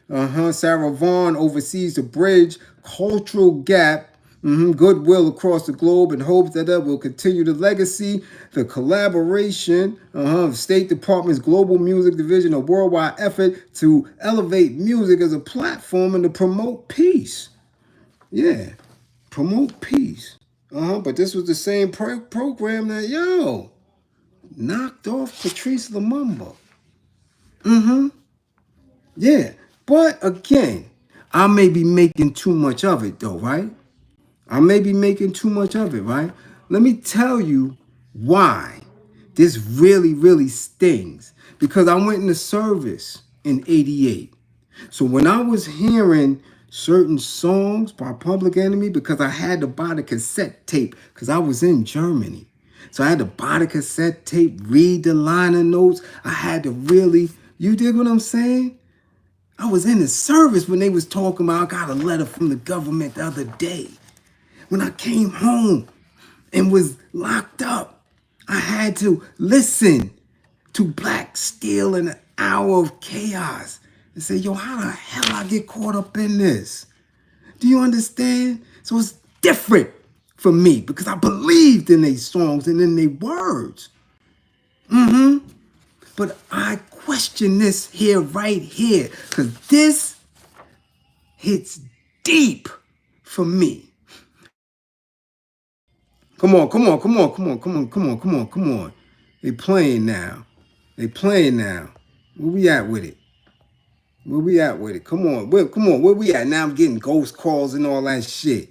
Sarah Vaughan oversees to bridge cultural gap, goodwill across the globe, and hopes that will continue the legacy, the collaboration of State Department's Global Music Division, a worldwide effort to elevate music as a platform and to promote peace. Yeah. Promote peace. But this was the same program that, knocked off Patrice Lumumba. Yeah. But again, I may be making too much of it though, right? I may be making too much of it, right? Let me tell you why this really, really stings. Because I went into service in 88. So when I was hearing certain songs by Public Enemy, because I had to buy the cassette tape, because I was in Germany. So I had to buy the cassette tape, read the liner notes. I had to really, you dig what I'm saying? I was in the service when they was talking about, I got a letter from the government the other day. When I came home and was locked up, I had to listen to Black Steel in an hour of chaos and say, yo, how the hell I get caught up in this? Do you understand? So it's different for me because I believed in their songs and in their words. But I question this here, right here, because this hits deep for me. Come on, come on, come on, come on, come on, come on, come on, come on. They playing now. They playing now. Where we at with it? Where we at with it? Come on, where we at? Now I'm getting ghost calls and all that shit.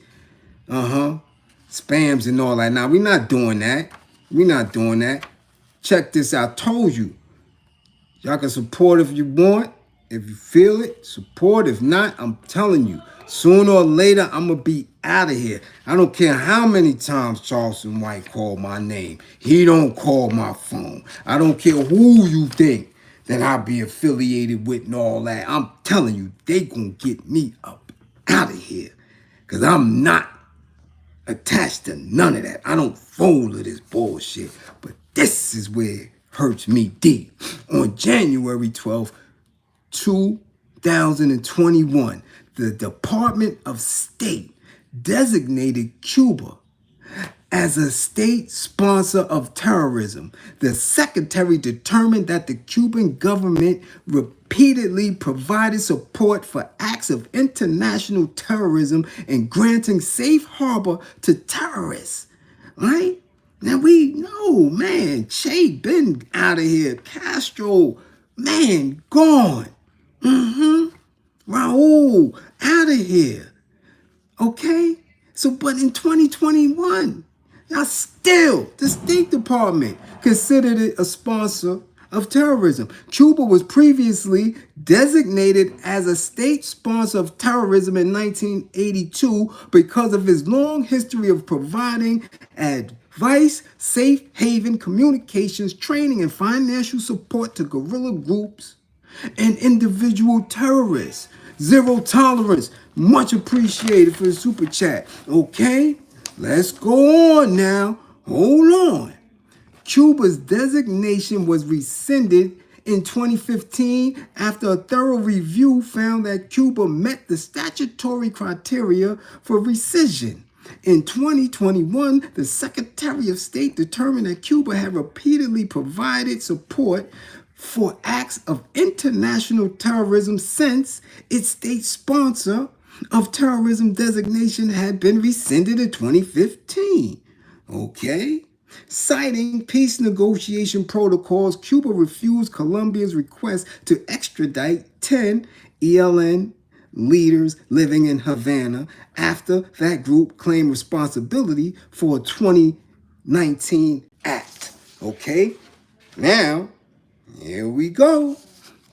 Spams and all that. Now we not doing that. We not doing that. Check this out. I told you. Y'all can support if you want. If you feel it, support. If not, I'm telling you, sooner or later, I'm going to be out of here. I don't care how many times Charleston White called my name. He don't call my phone. I don't care who you think that I'll be affiliated with and all that. I'm telling you, they going to get me up out of here. Because I'm not attached to none of that. I don't fold to this bullshit. But this is where it hurts me deep. On January 12th, 2021, the Department of State designated Cuba as a state sponsor of terrorism. The secretary determined that the Cuban government repeatedly provided support for acts of international terrorism and granting safe harbor to terrorists. Right? Now we know, man, Che been out of here. Castro, man, gone. Raul, out of here. Okay? So, but in 2021, y'all still, the State Department considered it a sponsor of terrorism. Cuba was previously designated as a state sponsor of terrorism in 1982 because of its long history of providing advice, safe haven, communications, training, and financial support to guerrilla groups and individual terrorists. Zero tolerance. Much appreciated for the super chat. Okay, let's go on now. Hold on. Cuba's designation was rescinded in 2015 after a thorough review found that Cuba met the statutory criteria for rescission. In 2021, the Secretary of State determined that Cuba had repeatedly provided support for acts of international terrorism since its state sponsor of terrorism designation had been rescinded in 2015. Okay? Citing peace negotiation protocols, Cuba refused Colombia's request to extradite 10 ELN leaders living in Havana after that group claimed responsibility for a 2019 act. Okay? Now, here we go.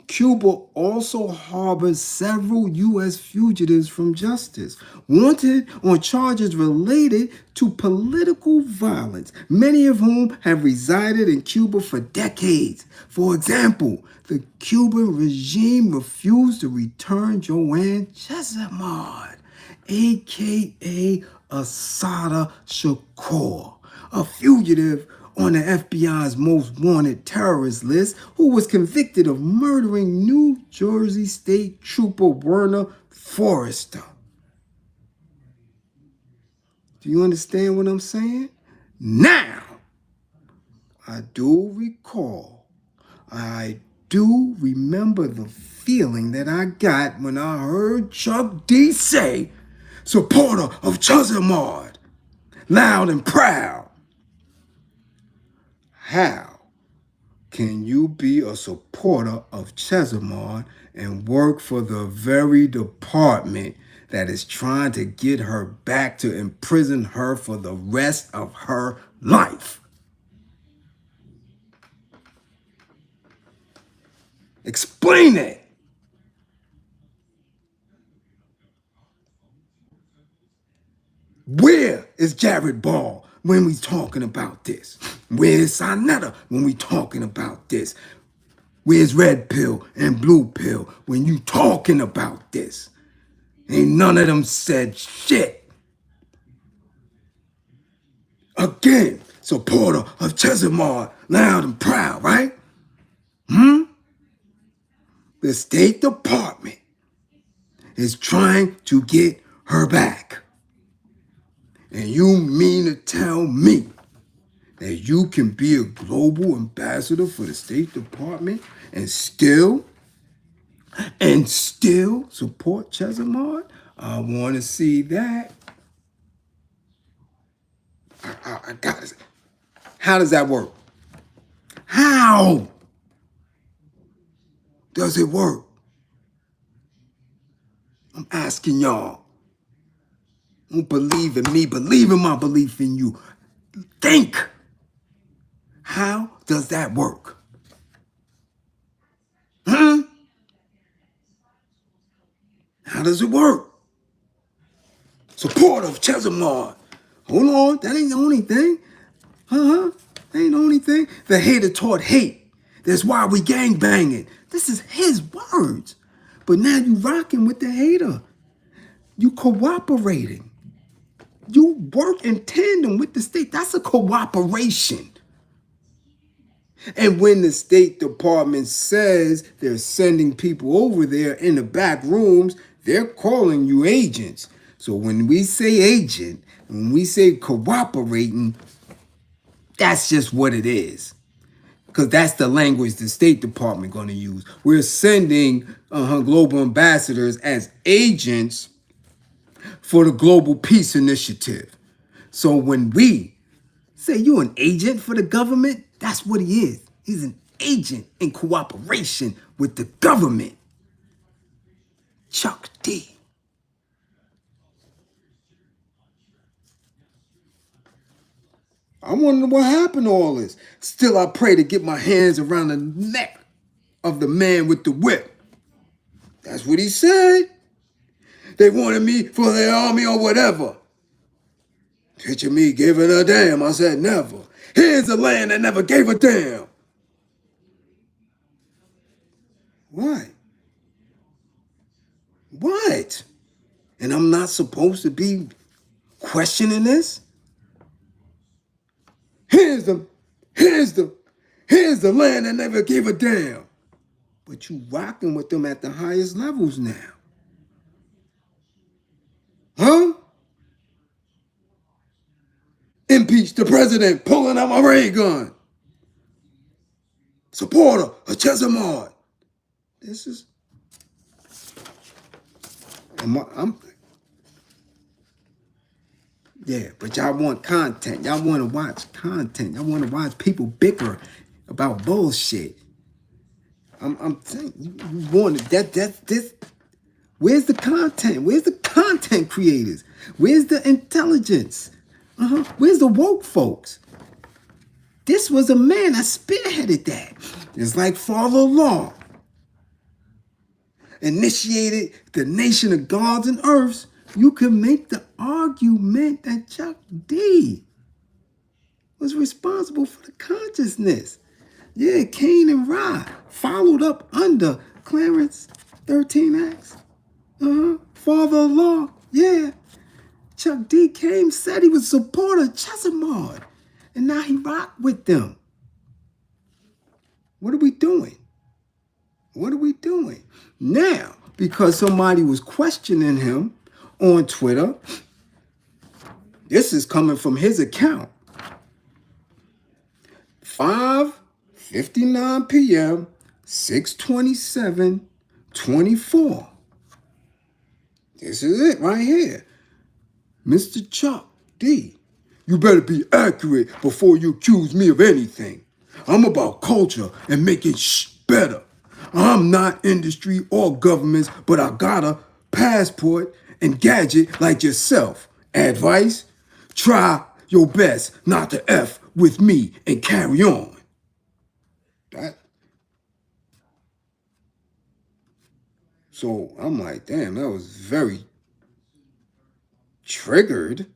Cuba also harbors several U.S. fugitives from justice, wanted on charges related to political violence, many of whom have resided in Cuba for decades. For example, the Cuban regime refused to return Joanne Chesimard, a.k.a. Assata Shakur, a fugitive on the FBI's most wanted terrorist list, who was convicted of murdering New Jersey State Trooper Werner Forrester. Do you understand what I'm saying? Now, I do remember the feeling that I got when I heard Chuck D say, supporter of Chesimard, loud and proud. How can you be a supporter of Chesimard and work for the very department that is trying to get her back to imprison her for the rest of her life. Explain it. Where is Jared Ball when we talking about this? Where is Sonetta when we talking about this? Where's Red Pill and Blue Pill when you talking about this? Ain't none of them said shit. Again, supporter of Chesimard, loud and proud, right? The State Department is trying to get her back. And you mean to tell me that you can be a global ambassador for the State Department and still support Chesimard? I want to see that. I got it. How does that work? How does it work? I'm asking y'all. Don't believe in me, believe in my belief in you. Think. How does that work? How does it work? Support of Chesimard. Hold on, that ain't the only thing. That ain't the only thing. The hater taught hate. That's why we gang banging. This is his words. But now you rocking with the hater. You cooperating. You work in tandem with the state. That's a cooperation. And when the State Department says they're sending people over there in the back rooms, they're calling you agents. So when we say agent, when we say cooperating, that's just what it is. Because that's the language the State Department going to use. We're sending global ambassadors as agents for the Global Peace Initiative. So when we say you're an agent for the government, that's what he is. He's an agent in cooperation with the government. Chuck D. I wonder what happened to all this. Still, I pray to get my hands around the neck of the man with the whip. That's what he said. They wanted me for their army or whatever. Picture me giving a damn. I said never. Here's a land that never gave a damn. What? What? And I'm not supposed to be questioning this? Here's the land that never gave a damn. But you rocking with them at the highest levels now. Huh? Impeach the president, pulling out my ray gun. Supporter of Chesimard. This is... Yeah, but y'all want content. Y'all want to watch content. Y'all want to watch people bicker about bullshit. I'm saying, you want this. Where's the content? Where's the content creators? Where's the intelligence? Where's the woke folks? This was a man that spearheaded that. It's like Father Law initiated the nation of gods and earths. You can make the argument that Chuck D was responsible for the consciousness. Yeah, Cain and Rod followed up under Clarence 13 Acts. Father of Law, yeah. Chuck D came, said he was a supporter of Chesimard, and now he rocked with them. What are we doing? What are we doing? Now, because somebody was questioning him on Twitter, this is coming from his account. 5:59 p.m., 6/27/24. This is it right here. Mr. Chuck D, you better be accurate before you accuse me of anything. I'm about culture and making better. I'm not industry or governments, but I got a passport and gadget like yourself. Advice? Try your best not to F with me and carry on. So I'm like, damn, that was very triggered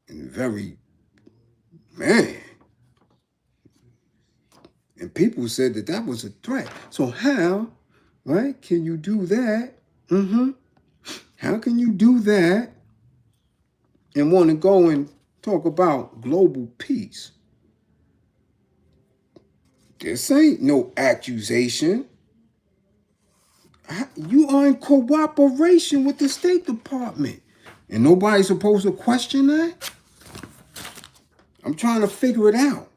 and very, man. And people said that that was a threat. So how, right, can you do that? How can you do that and want to go and talk about global peace? This ain't no accusation. You are in cooperation with the State Department. And nobody's supposed to question that? I'm trying to figure it out.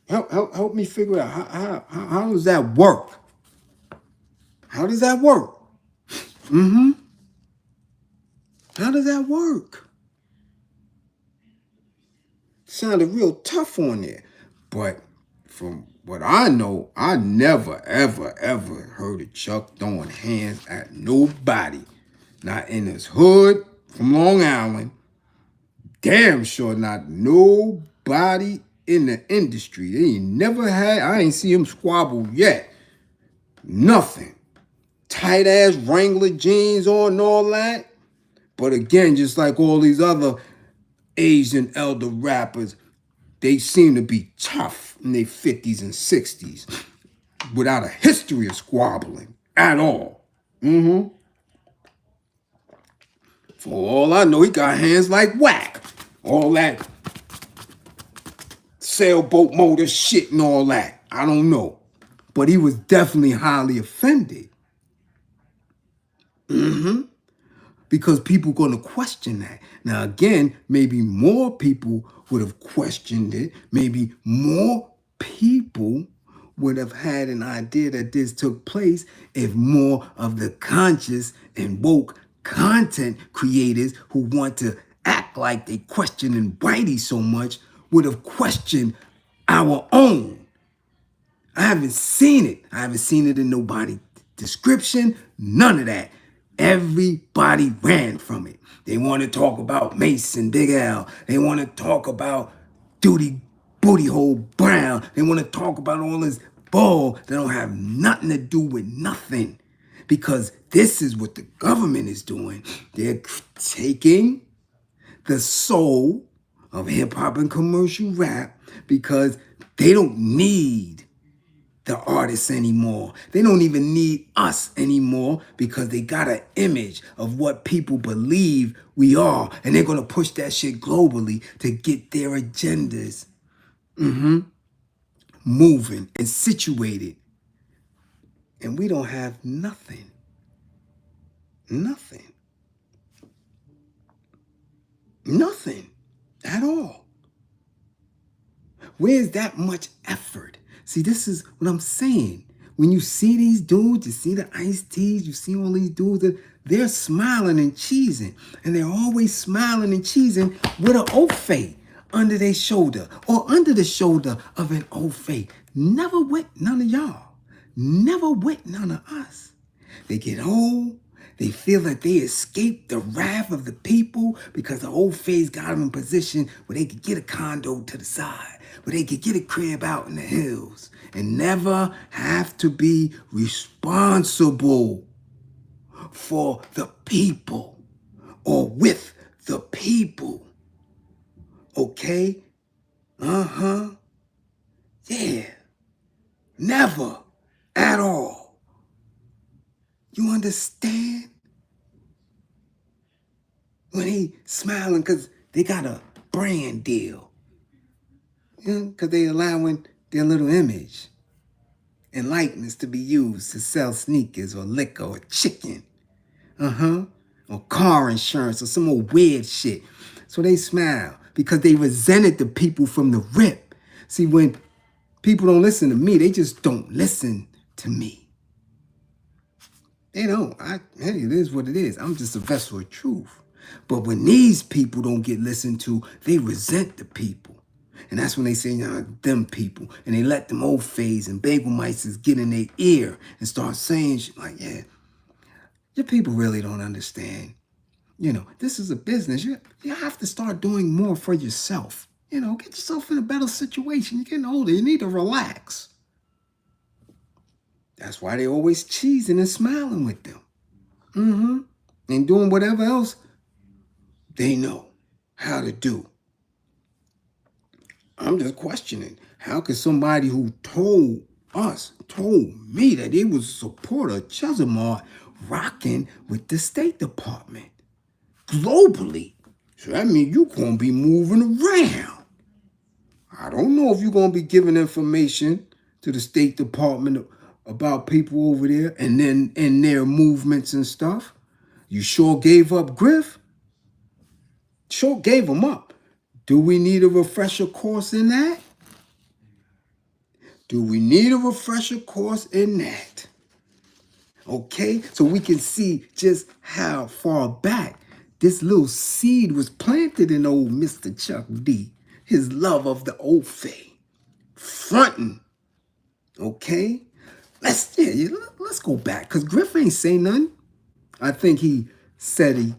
Help me figure out how does that work? How does that work? How does that work? Sounded real tough on there. But from what I know, I never, ever, ever heard of Chuck throwing hands at nobody. Not in his hood from Long Island. Damn sure not nobody in the industry. They ain't never had, I ain't see him squabble yet. Nothing. Tight ass Wrangler jeans on and all that. But again, just like all these other Asian elder rappers, they seem to be tough in their 50s and 60s without a history of squabbling at all. For all I know, he got hands like whack. All that sailboat motor shit and all that. I don't know. But he was definitely highly offended. Because people going to question that. Now, again, maybe more people would have questioned it. Maybe more people would have had an idea that this took place if more of the conscious and woke content creators who want to act like they questioning Whitey so much would have questioned our own. I haven't seen it. I haven't seen it in nobody's description. None of that. Everybody ran from it. They want to talk about Mason, Big Al. They want to talk about Duty Booty Hole Brown. They want to talk about all this bull that don't have nothing to do with nothing. Because this is what the government is doing. They're taking the soul of hip hop and commercial rap because they don't need the artists anymore. They don't even need us anymore because they got an image of what people believe we are. And they're going to push that shit globally to get their agendas moving and situated. And we don't have nothing. Nothing. Nothing at all. Where's that much effort? See, this is what I'm saying. When you see these dudes, you see the iced teas, you see all these dudes, they're smiling and cheesing. And they're always smiling and cheesing with an Ofe under their shoulder or under the shoulder of an Ofe. Never with none of y'all. Never with none of us. They get old. They feel that they escaped the wrath of the people because the old phase got them in position where they could get a condo to the side, where they could get a crib out in the hills and never have to be responsible for the people or with the people. Okay? Yeah. Never at all. You understand? When they smiling because they got a brand deal. You know, because they allowing their little image and likeness to be used to sell sneakers or liquor or chicken. Or car insurance or some old weird shit. So they smile because they resented the people from the rip. See, when people don't listen to me, they just don't listen to me. They don't. Hey, it is what it is. I'm just a vessel of truth. But when these people don't get listened to, they resent the people. And that's when they say, them people. And they let them old phase and bagel mices get in their ear and start saying shit like, yeah, Your people really don't understand. This is a business. You have to start doing more for yourself. Get yourself in a better situation. You're getting older. You need to relax. That's why they always cheesing and smiling with them. And doing whatever else they know how to do. I'm just questioning. How could somebody who told me that he was a supporter of Chesimard rocking with the State Department globally? So that means you're going to be moving around. I don't know if you're going to be giving information to the State Department about people over there and then in their movements and stuff. You sure gave up Griff? Sure gave him up. Do we need a refresher course in that? Do we need a refresher course in that? Okay, so we can see just how far back this little seed was planted in old Mr. Chuck D. His love of the old faith. Fronting. Okay? Let's go back. Because Griff ain't say nothing. I think he said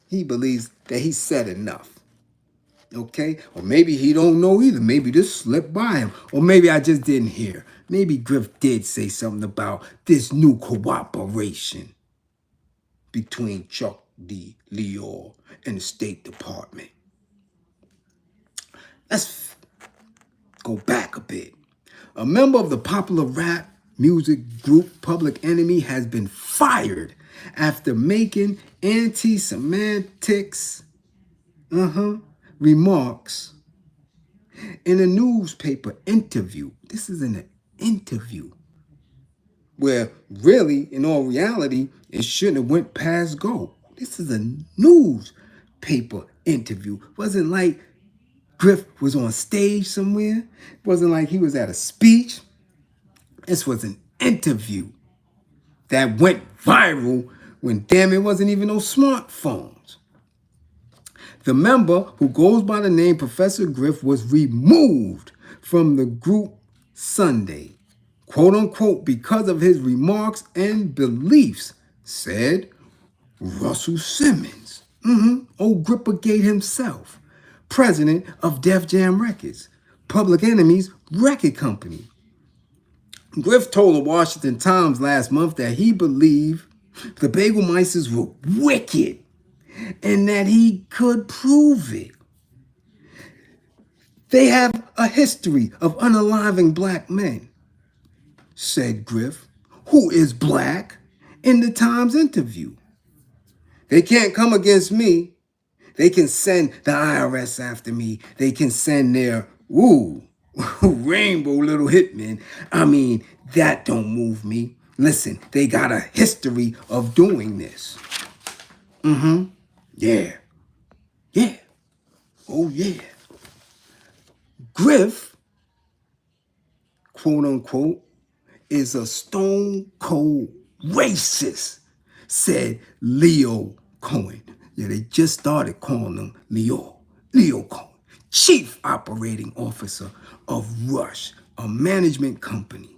he believes that he said enough. Okay? Or maybe he don't know either. Maybe this slipped by him. Or maybe I just didn't hear. Maybe Griff did say something about this new cooperation between Chuck D. Leor and the State Department. Let's go back a bit. A member of the popular rap music group Public Enemy has been fired after making anti-semantics remarks in a newspaper interview. This is an interview where really, in all reality, it shouldn't have went past go. This is a newspaper interview. It wasn't like Griff was on stage somewhere. It wasn't like he was at a speech. This was an interview that went viral when, damn, it wasn't even no smartphones. The member, who goes by the name Professor Griff, was removed from the group Sunday, quote unquote, because of his remarks and beliefs, said Russell Simmons, old Grippergate himself, president of Def Jam Records, Public Enemy's record company. Griff told the Washington Times last month that he believed the Bagel Meisters were wicked and that he could prove it. They have a history of unaliving black men, said Griff, who is black, in the Times interview. They can't come against me. They can send the IRS after me. They can send their, rainbow little hitmen. I mean, that don't move me. Listen, they got a history of doing this. Yeah. Oh, yeah. Griff, quote unquote, is a stone cold racist, said Leo Cohen. Yeah, they just started calling him Leo Cohen, chief operating officer of Rush, a management company.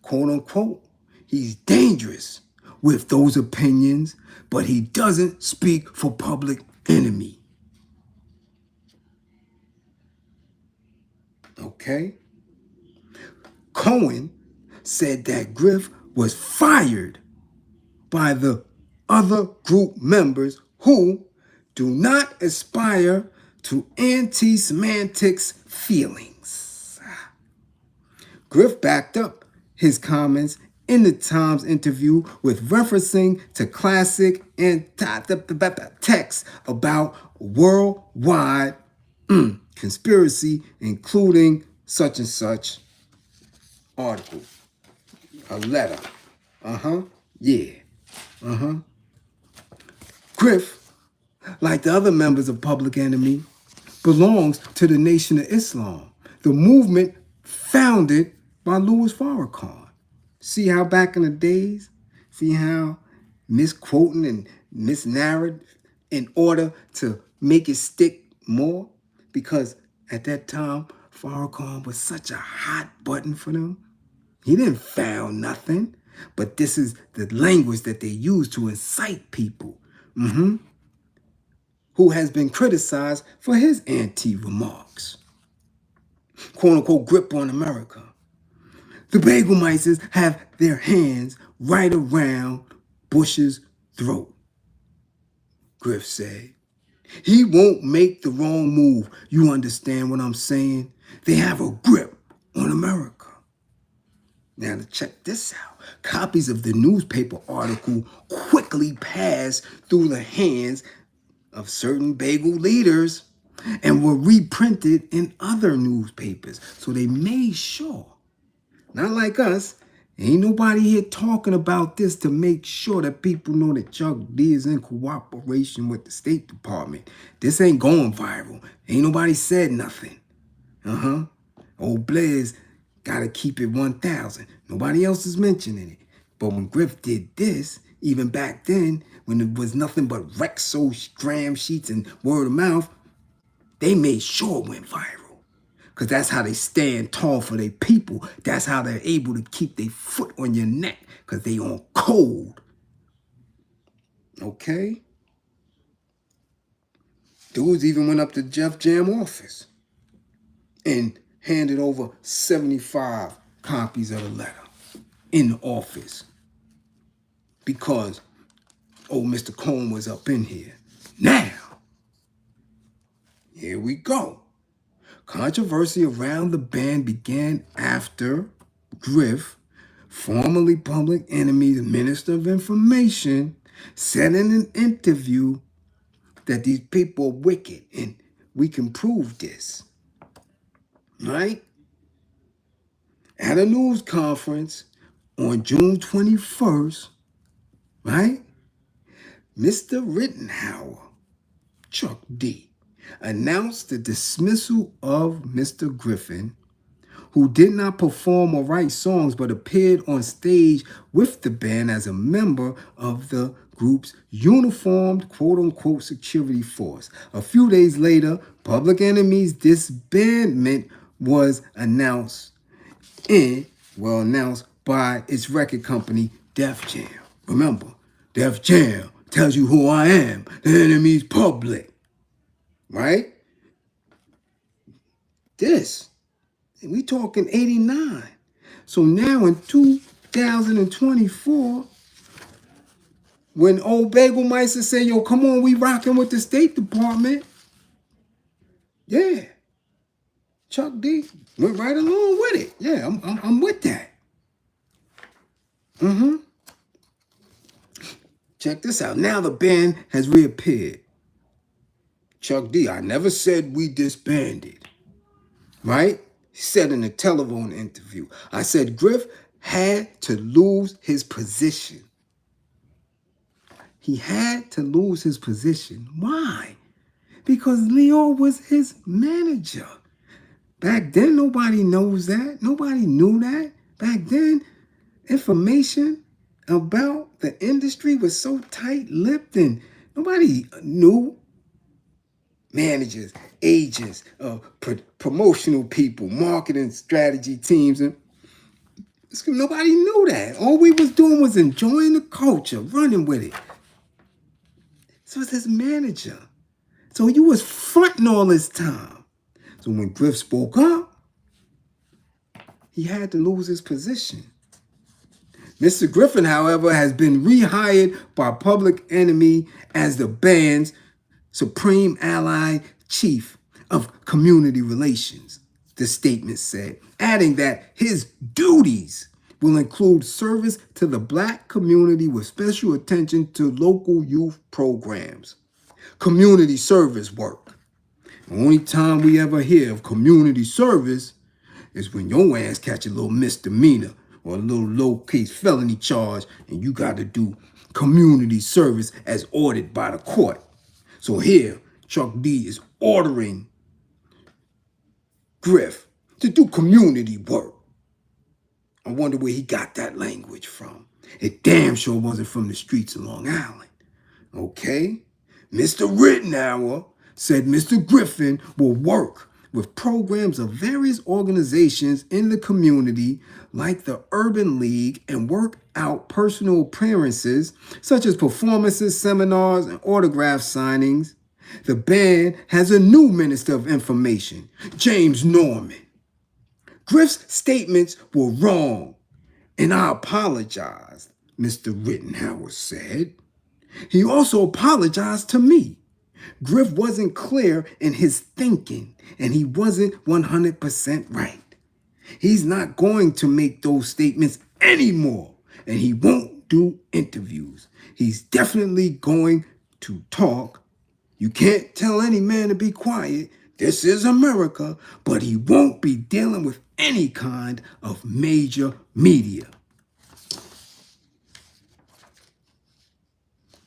Quote unquote, he's dangerous with those opinions, but he doesn't speak for Public Enemy. Okay? Cohen said that Griff was fired by the other group members who do not aspire to anti-semantics feelings. Griff backed up his comments in the Times interview with referencing to classic texts about worldwide conspiracy, including such and such article, a letter. Griff, like the other members of Public Enemy, belongs to the Nation of Islam, the movement founded by Louis Farrakhan. See how back in the days, see how misquoting and misnarrated in order to make it stick more? Because at that time, Farrakhan was such a hot button for them. He didn't found nothing. But this is the language that they use to incite people who has been criticized for his anti-remarks. Quote-unquote grip on America. The Bagelmeister have their hands right around Bush's throat. Griff said, he won't make the wrong move. You understand what I'm saying? They have a grip on America. Now, to check this out, copies of the newspaper article quickly passed through the hands of certain Bagel leaders and were reprinted in other newspapers. So they made sure, not like us, ain't nobody here talking about this to make sure that people know that Chuck D is in cooperation with the State Department. This ain't going viral. Ain't nobody said nothing. Old Bliz gotta keep it 1,000. Nobody else is mentioning it. But when Griff did this, even back then, when it was nothing but Rexogram sheets and word of mouth, they made sure it went viral. Because that's how they stand tall for their people. That's how they're able to keep their foot on your neck. Because they on cold. Okay? Dudes even went up to Jeff Jam office and handed over 75 copies of the letter in the office. Because old Mr. Cohn was up in here. Now, here we go. Controversy around the ban began after Griff, formerly Public Enemy's Minister of Information, said in an interview that these people are wicked and we can prove this. Right? At a news conference on June 21st, right? Mr. Rittenhauer, Chuck D, announced the dismissal of Mr. Griffin, who did not perform or write songs but appeared on stage with the band as a member of the group's uniformed quote-unquote security force. A few days later, Public Enemy's disbandment was announced by its record company, Def Jam. Remember, Def Jam tells you who I am. The enemy's public. Right? This. We talking 89. So now in 2024, when old Bagelmeister say, yo, come on, we rocking with the State Department. Yeah. Chuck D went right along with it. Yeah, I'm with that. Check this out. Now the band has reappeared. Chuck D, I never said we disbanded. Right? He said in a telephone interview, I said Griff had to lose his position. He had to lose his position. Why? Because Leo was his manager. Back then, nobody knows that. Nobody knew that. Back then, information about the industry was so tight-lipped and nobody knew. Managers, agents, promotional people, marketing strategy teams, and nobody knew that. All we was doing was enjoying the culture, running with it. So it's his manager. So you was fronting all this time. So when Griff spoke up, he had to lose his position. Mr. Griffin, however, has been rehired by Public Enemy as the band's Supreme Allied Chief of Community Relations, the statement said, adding that his duties will include service to the Black community with special attention to local youth programs, community service work. The only time we ever hear of community service is when your ass catch a little misdemeanor or a little low-case felony charge and you got to do community service as ordered by the court. So here, Chuck D is ordering Griff to do community work. I wonder where he got that language from. It damn sure wasn't from the streets of Long Island. Okay? Mr. Rittenhauer said Mr. Griffin will work with programs of various organizations in the community like the Urban League and work out personal appearances such as performances, seminars, and autograph signings. The band has a new Minister of Information, James Norman. Griff's statements were wrong, and I apologized, Mr. Rittenhouse said. He also apologized to me. Griff wasn't clear in his thinking, and he wasn't 100% right. He's not going to make those statements anymore, and he won't do interviews. He's definitely going to talk. You can't tell any man to be quiet. This is America, but he won't be dealing with any kind of major media.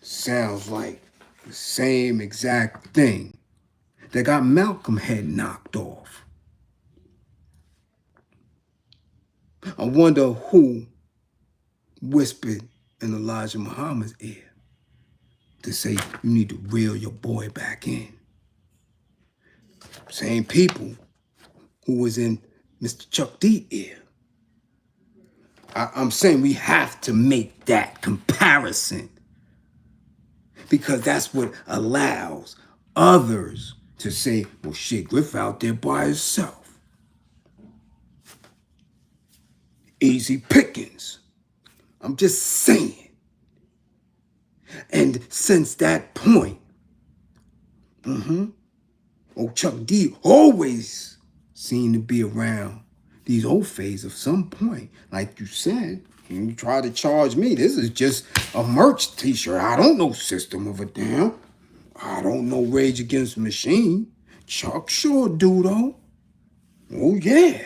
Sounds like the same exact thing that got Malcolm head knocked off. I wonder who whispered in Elijah Muhammad's ear to say you need to reel your boy back in. Same people who was in Mr. Chuck D's ear. I'm saying we have to make that comparison because that's what allows others to say, well, shit, Griff out there by himself. Easy pickings. I'm just saying. And since that point, old Chuck D always seemed to be around these old phase of some point. Like you said, you try to charge me. This is just a merch t-shirt. I don't know System of a Down. I don't know Rage Against the Machine. Chuck sure do, though. Oh, yeah.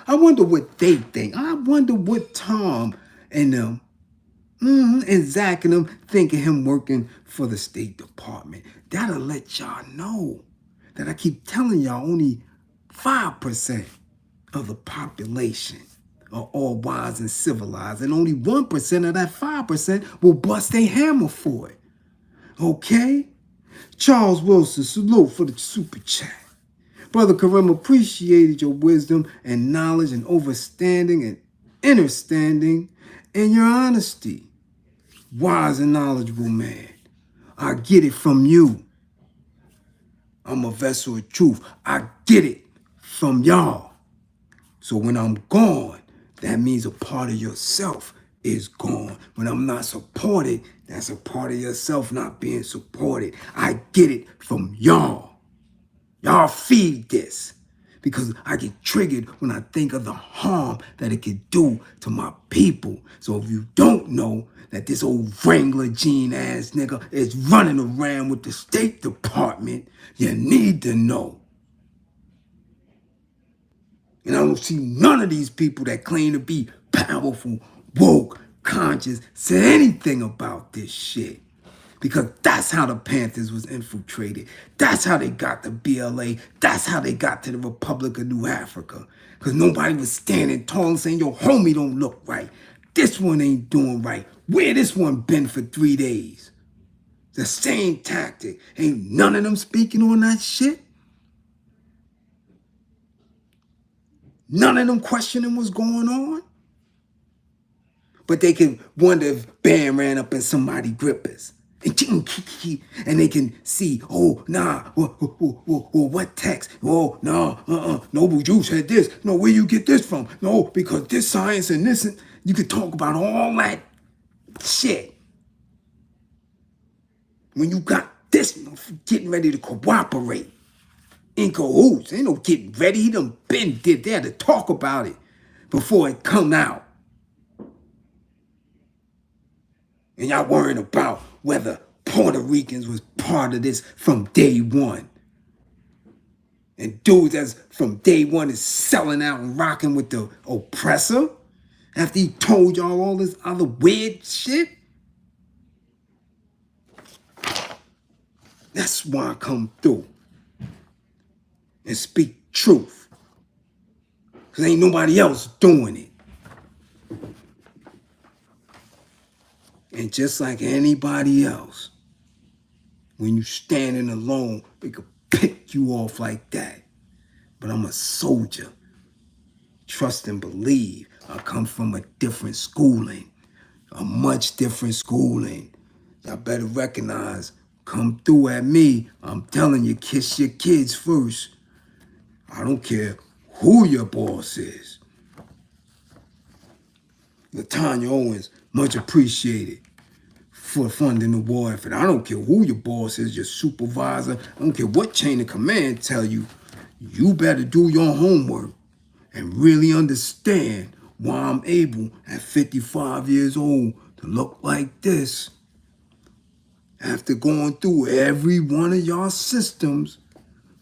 I wonder what they think. I wonder what Tom and them and Zach and them think of him working for the State Department. That'll let y'all know that I keep telling y'all only 5% of the population are all wise and civilized, and only 1% of that 5% will bust their hammer for it. Okay? Charles Wilson, salute for the super chat. Brother Karim, appreciated your wisdom and knowledge and overstanding and understanding and your honesty. Wise and knowledgeable man. I get it from you. I'm a vessel of truth. I get it from y'all. So when I'm gone, that means a part of yourself is gone. When I'm not supported, that's a part of yourself not being supported. I get it from y'all. Y'all feed this because I get triggered when I think of the harm that it could do to my people. So if you don't know that this old Wrangler jean ass nigga is running around with the State Department, you need to know. And I don't see none of these people that claim to be powerful, woke, conscious, say anything about this shit. Because that's how the Panthers was infiltrated. That's how they got the BLA. That's how they got to the Republic of New Africa. Because nobody was standing tall and saying, yo, homie don't look right. This one ain't doing right. Where this one been for 3 days? The same tactic. Ain't none of them speaking on that shit. None of them questioning what's going on. But they can wonder if Bam ran up in somebody's grippers. And they can see, oh, nah, what text? Oh, nah, Noble Juice had this. No, where you get this from? No, because this science and this, and you could talk about all that shit. When you got this, getting ready to cooperate. In cahoots, ain't no getting ready. He done been did there to talk about it before it come out. And y'all worrying about whether Puerto Ricans was part of this from day one. And dudes that's from day one is selling out and rocking with the oppressor after he told y'all all this other weird shit. That's why I come through and speak truth. Because ain't nobody else doing it. And just like anybody else, when you standing alone, they could pick you off like that. but I'm a soldier. Trust and believe. I come from a different schooling, a much different schooling. Y'all better recognize, come through at me. I'm telling you, kiss your kids first. I don't care who your boss is. Latanya Owens, much appreciated for funding the war effort. I don't care who your boss is, your supervisor. I don't care what chain of command tell you. You better do your homework and really understand why I'm able at 55 years old to look like this. After going through every one of y'all systems,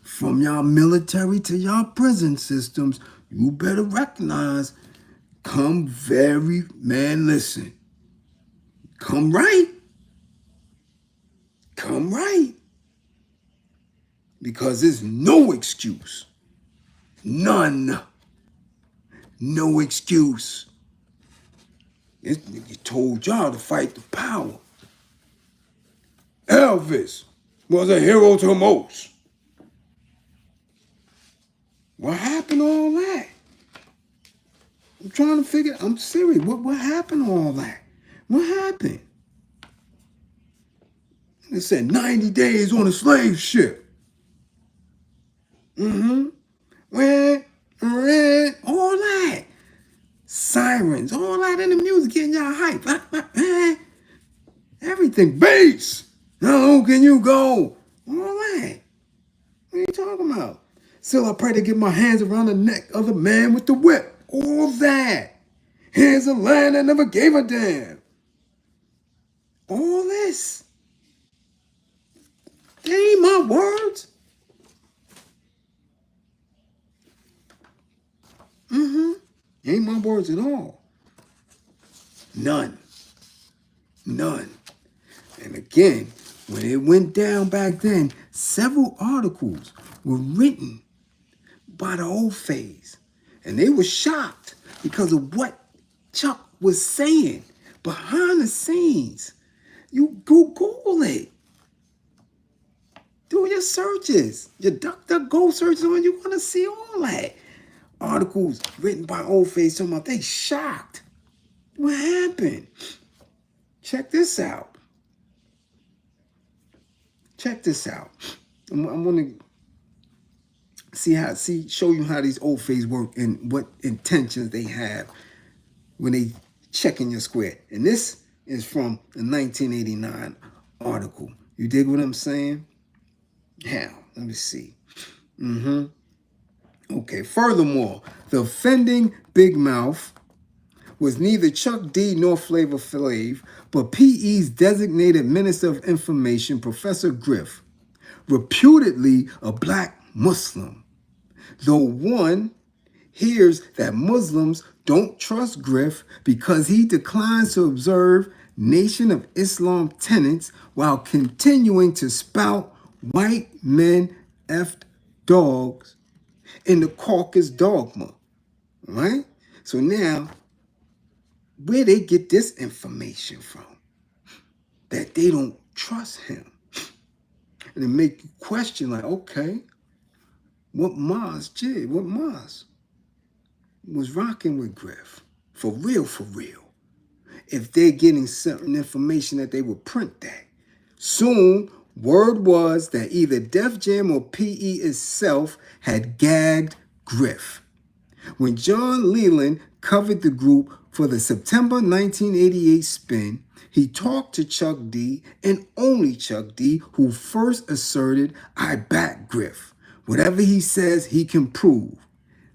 from y'all military to y'all prison systems, you better recognize, listen, come right. Come right. Because there's no excuse. None. No excuse. This nigga told y'all to fight the power. Elvis was a hero to most. What happened to all that? I'm trying to figure, I'm serious. What happened to all that? What happened? They said 90 days on a slave ship. Red, all that. Sirens, all that in the music, getting y'all hype. Everything, bass. How low can you go? All that. What are you talking about? Still, I pray to get my hands around the neck of the man with the whip. All that. Here's a land that never gave a damn. All this. They ain't my words. Ain't my words at all. None. And again, when it went down back then, several articles were written by the old phase. And they were shocked because of what Chuck was saying behind the scenes. You Google it. Do your searches. Your DuckDuckGo searches on, you're going to see all that. Articles written by old face talking about they shocked. What happened? Check this out. I'm going to show you how these old phase work and what intentions they have when they check in your square. And this is from the 1989 article. You dig what I'm saying? How? Let me see. Okay, furthermore, the offending Big Mouth was neither Chuck D nor Flavor Flav, but PE's designated Minister of Information, Professor Griff, reputedly a black Muslim. Though one hears that Muslims don't trust Griff because he declines to observe Nation of Islam tenets while continuing to spout white men effed dogs in the caucus dogma, right? So now, where they get this information from? That they don't trust him. And it make you question, like, okay, what Maz did, what Maz was rocking with Griff? For real, if they're getting certain information that they would print that. Soon, word was that either Def Jam or PE itself had gagged Griff. When John Leland covered the group for the September 1988 spin, he talked to Chuck D, and only Chuck D, who first asserted, "I back Griff. Whatever he says, he can prove."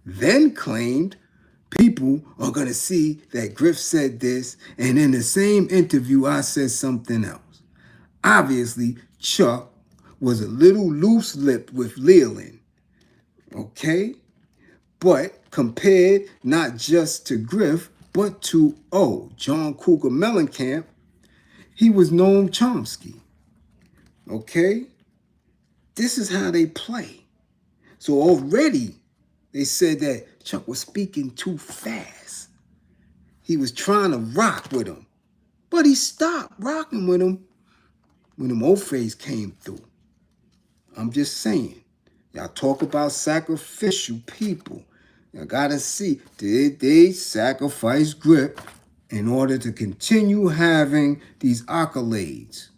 Then claimed, "People are going to see that Griff said this, and in the same interview, I said something else." Obviously, Chuck was a little loose-lipped with Leland, okay? But compared not just to Griff, but to, John Cougar Mellencamp, he was Noam Chomsky, okay? This is how they play. So already they said that Chuck was speaking too fast. He was trying to rock with him, but he stopped rocking with him when them old phase came through. I'm just saying. Y'all talk about sacrificial people. Y'all gotta see, did they sacrifice Griff in order to continue having these accolades?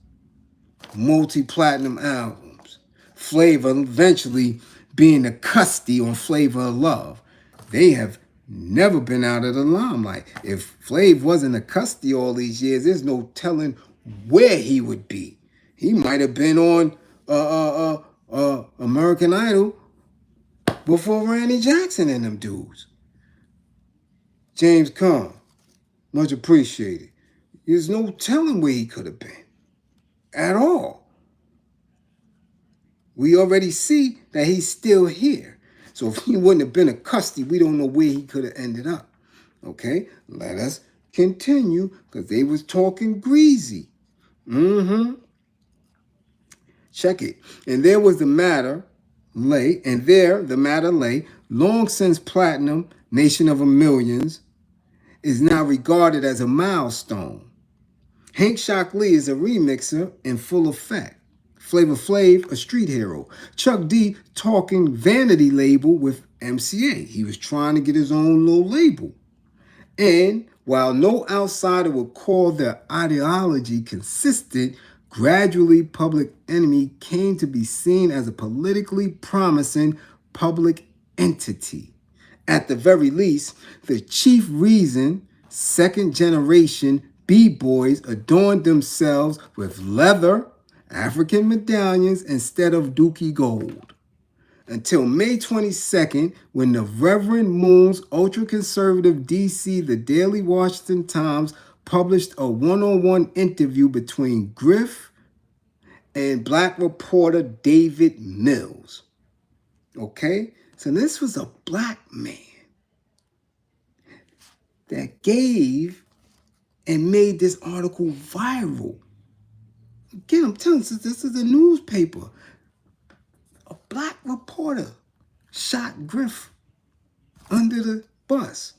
Multi-platinum albums. Flavor eventually being the custody on Flavor of Love. They have never been out of the limelight. If Flav wasn't a custody all these years, there's no telling where he would be. He might have been on American Idol before Randy Jackson and them dudes. James Conn, much appreciated. There's no telling where he could have been at all. We already see that he's still here. So if he wouldn't have been a custody, we don't know where he could have ended up. Okay, let us continue because they was talking greasy. Check it. And there was the matter lay, long since platinum, Nation of a Millions, is now regarded as a milestone. Hank Shock Lee is a remixer in full effect. Flavor Flav, a street hero. Chuck D talking vanity label with MCA. He was trying to get his own little label. And while no outsider would call their ideology consistent, gradually Public Enemy came to be seen as a politically promising public entity. At the very least, the chief reason second generation B-boys adorned themselves with leather African medallions instead of Dookie gold. Until May 22nd, when the Reverend Moon's ultra-conservative DC, the Daily Washington Times, published a one-on-one interview between Griff and black reporter David Mills. Okay? So this was a black man that gave and made this article viral. Again, I'm telling you, this is a newspaper. A black reporter shot Griff under the bus.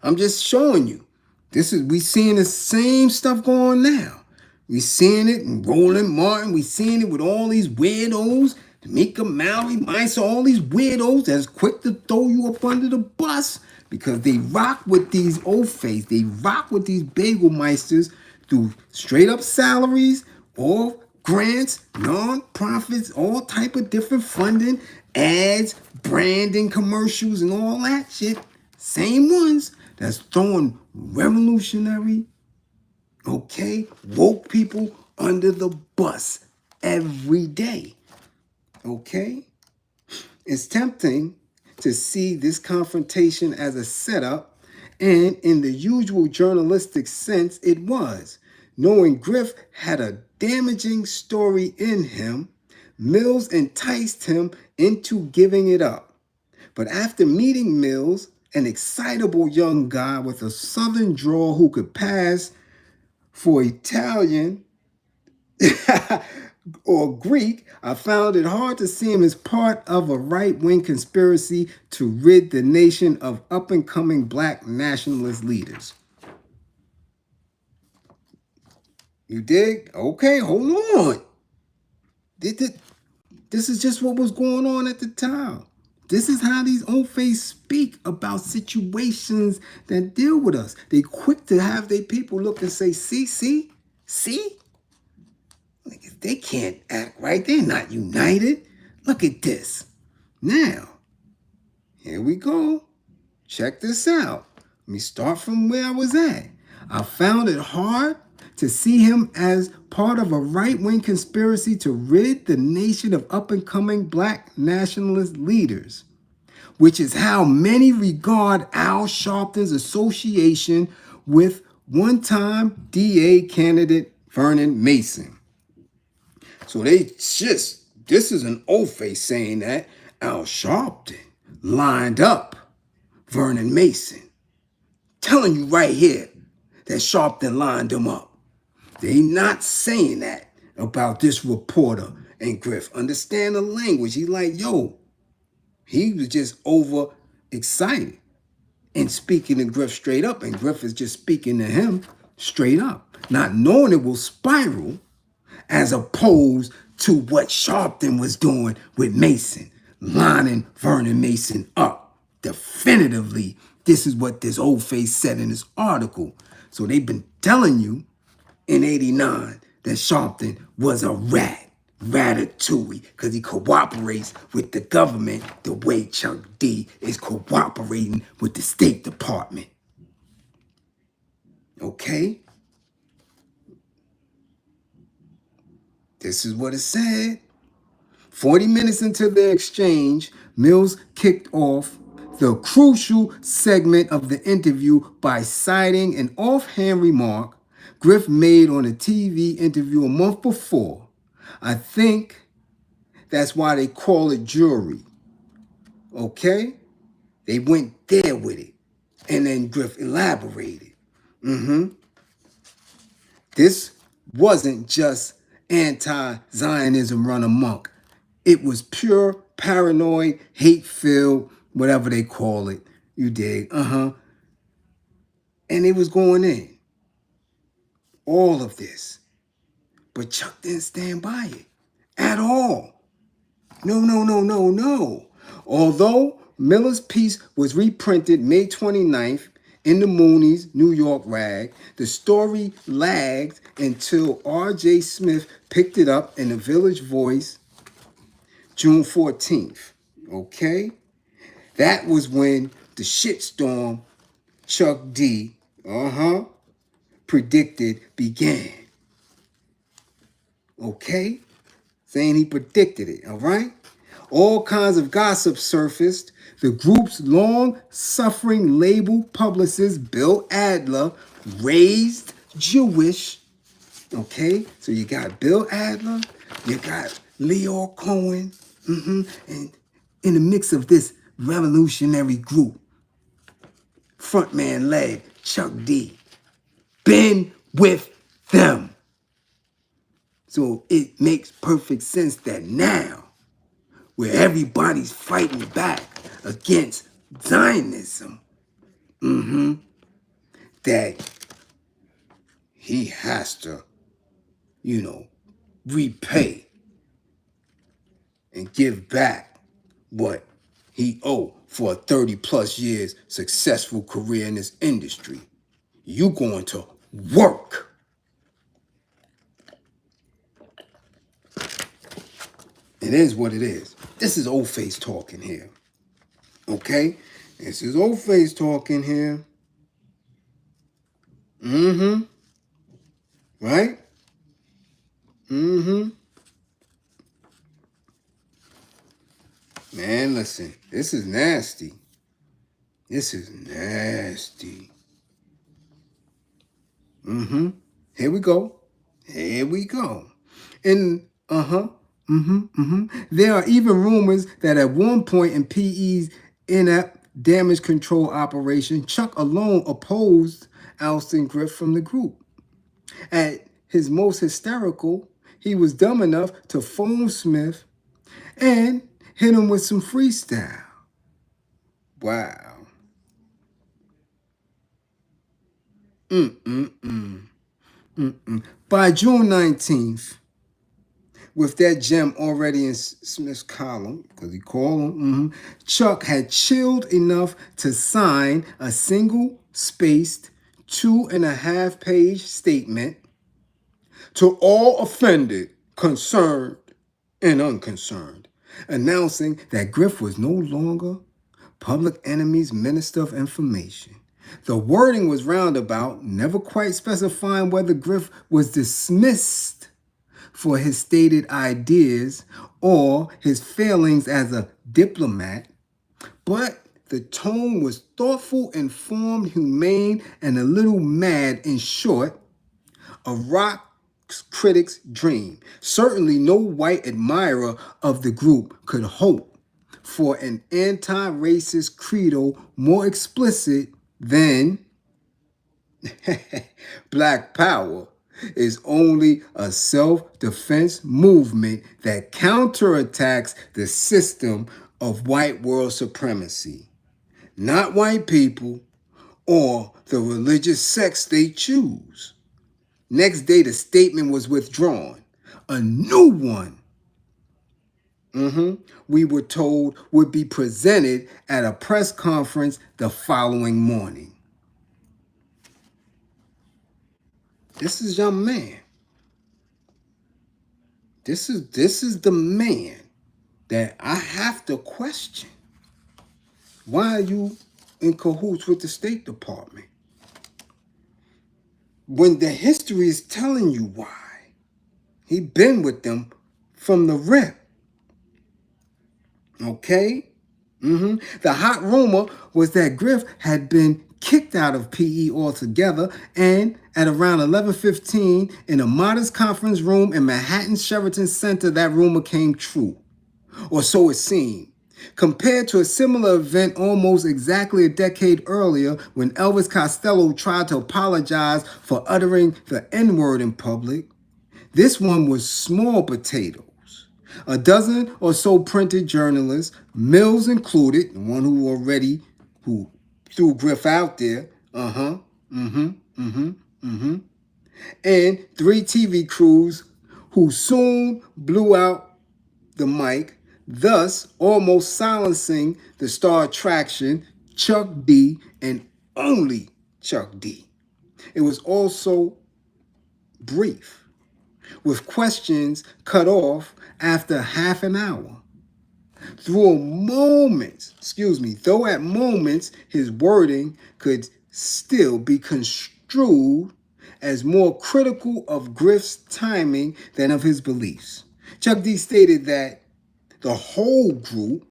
I'm just showing you. We seeing the same stuff going now. We seeing it in Roland Martin. We seeing it with all these weirdos. Tamika Mallory, Mice, all these weirdos that's quick to throw you up under the bus because they rock with these old face. They rock with these bagel meisters through straight up salaries or grants, non-profits, all type of different funding, ads, branding, commercials, and all that shit. Same ones that's throwing revolutionary, woke people under the bus every day. Okay? It's tempting to see this confrontation as a setup, and in the usual journalistic sense, it was. Knowing Griff had a damaging story in him, Mills enticed him into giving it up. But after meeting Mills, an excitable young guy with a southern drawl who could pass for Italian or Greek, I found it hard to see him as part of a right-wing conspiracy to rid the nation of up-and-coming black nationalist leaders. You dig? Okay, hold on. This is just what was going on at the time. This is how these old face speak about situations that deal with us. They quick to have their people look and say, see? They can't act right. They're not united. Look at this. Now, here we go. Check this out. Let me start from where I was at. I found it hard to see him as part of a right-wing conspiracy to rid the nation of up-and-coming black nationalist leaders, which is how many regard Al Sharpton's association with one-time DA candidate Vernon Mason. So this is an old face saying that Al Sharpton lined up Vernon Mason. Telling you right here that Sharpton lined him up. They not saying that about this reporter and Griff. Understand the language. He's like, he was just over excited and speaking to Griff straight up. And Griff is just speaking to him straight up, not knowing it will spiral as opposed to what Sharpton was doing with Mason, lining Vernon Mason up. Definitively, this is what this old face said in this article. So they've been telling you in 89 that Sharpton was a rat, ratatouille, because he cooperates with the government the way Chuck D is cooperating with the State Department. Okay? This is what it said. 40 minutes into the exchange, Mills kicked off the crucial segment of the interview by citing an offhand remark Griff made on a TV interview a month before. I think that's why they call it jury. Okay? They went there with it. And then Griff elaborated. This wasn't just anti-Zionism run amok. It was pure paranoid, hate-filled, whatever they call it. You dig? And it was going in. All of this. But Chuck didn't stand by it at all. No. Although Miller's piece was reprinted May 29th in the Mooney's New York Rag, the story lagged until R.J. Smith picked it up in the Village Voice June 14th. Okay? That was when the shitstorm Chuck D predicted began. Okay? Saying he predicted it, all right? All kinds of gossip surfaced. The group's long-suffering label publicist, Bill Adler, raised Jewish. Okay? So you got Bill Adler, you got Leo Cohen, and in the mix of this revolutionary group, frontman led Chuck D, been with them. So it makes perfect sense that now, where everybody's fighting back against Zionism, that he has to, repay and give back what he owed for a 30-plus years successful career in this industry. You going to work. It is what it is. This is old face talking here. Okay? This is old face talking here. Right? Man, listen. This is nasty. This is nasty. Here we go. And there are even rumors that at one point in PE's inept damage control operation, Chuck alone opposed ousting Griff from the group. At his most hysterical, he was dumb enough to phone Smith and hit him with some freestyle. Wow. By June 19th, with that gem already in Smith's column, because he called him, Chuck had chilled enough to sign a single-spaced 2.5-page statement to all offended, concerned, and unconcerned, announcing that Griff was no longer Public Enemy's Minister of Information. The wording was roundabout, never quite specifying whether Griff was dismissed for his stated ideas or his failings as a diplomat, but the tone was thoughtful, informed, humane, and a little mad. In short, a rock critic's dream. Certainly no white admirer of the group could hope for an anti-racist credo more explicit than Black Power is only a self-defense movement that counterattacks the system of white world supremacy, not white people or the religious sects they choose. Next day, the statement was withdrawn. A new one, we were told, would be presented at a press conference the following morning. This is your man. This is the man that I have to question. Why are you in cahoots with the State Department? When the history is telling you why. He been with them from the rip. Okay? The hot rumor was that Griff had been kicked out of PE altogether, and at around 11:15 in a modest conference room in Manhattan's Sheraton Center, that rumor came true. Or so it seemed. Compared to a similar event almost exactly a decade earlier when Elvis Costello tried to apologize for uttering the N-word in public, this one was small potatoes. A dozen or so printed journalists, Mills included, the one who threw Griff out there, and 3 TV crews who soon blew out the mic, thus almost silencing the star attraction, Chuck D, and only Chuck D. It was also brief, with questions cut off after half an hour. Though at moments his wording could still be construed as more critical of Griff's timing than of his beliefs. Chuck D stated that the whole group,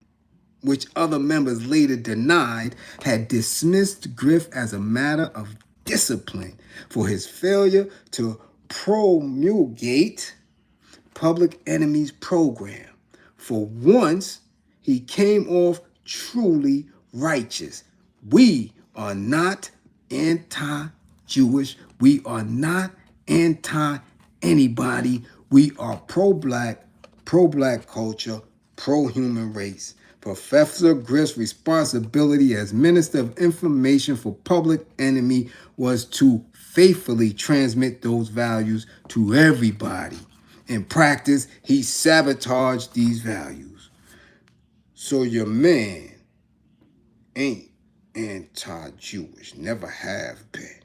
which other members later denied, had dismissed Griff as a matter of discipline for his failure to promulgate Public Enemy's program. For once, he came off truly righteous. We are not anti-Jewish. We are not anti-anybody. We are pro-black culture, pro-human race. Professor Griff's responsibility as Minister of Information for Public Enemy was to faithfully transmit those values to everybody. In practice, he sabotaged these values. So your man ain't anti-Jewish, never have been.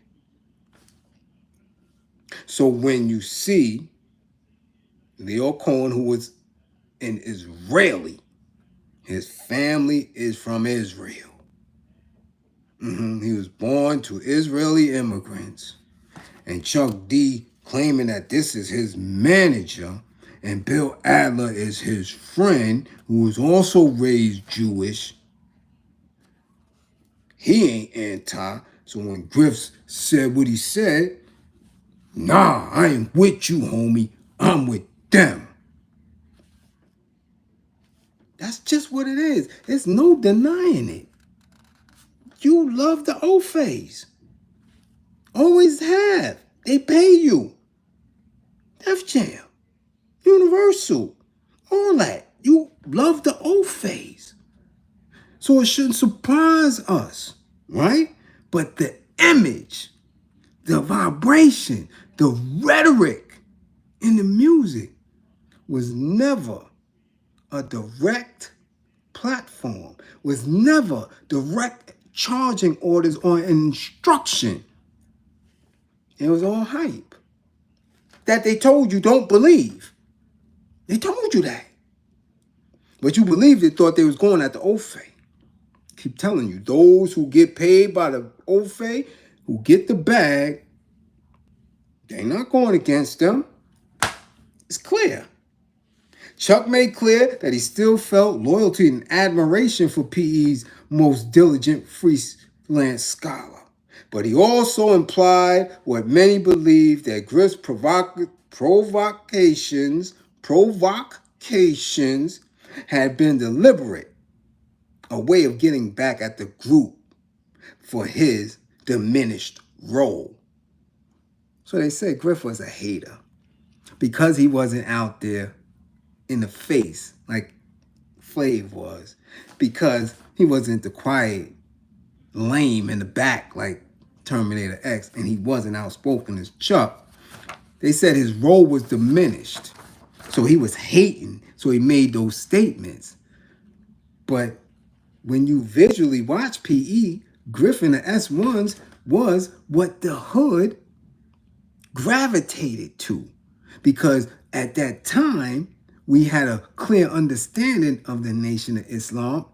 So when you see Leo Cohen, who was an Israeli, his family is from Israel. He was born to Israeli immigrants. And Chuck D claiming that this is his manager, and Bill Adler is his friend, who was also raised Jewish. He ain't anti. So when Griff said what he said, nah, I ain't with you, homie. I'm with them. That's just what it is. There's no denying it. You love the O-Phase. Always have. They pay you. Def Jam, Universal, all that. You love the O-Phase. So it shouldn't surprise us, right? But the image, the vibration, the rhetoric in the music was never a direct platform, was never direct charging orders or instruction. It was all hype that they told you don't believe. They told you that. But you believed it, thought they was going at the O-Phase. Keep telling you, those who get paid by the O-Phase, who get the bag, they're not going against them. It's clear. Chuck made clear that he still felt loyalty and admiration for PE's most diligent freelance scholar. But he also implied what many believe, that Griff's provocations had been deliberate, a way of getting back at the group for his diminished role. So they said Griff was a hater because he wasn't out there in the face like Flav was, because he wasn't the quiet lame in the back like Terminator X, and he wasn't outspoken as Chuck. They said his role was diminished. So he was hating. So he made those statements. But when you visually watch PE, Griff and the S1s was what the hood gravitated to. Because at that time, we had a clear understanding of the Nation of Islam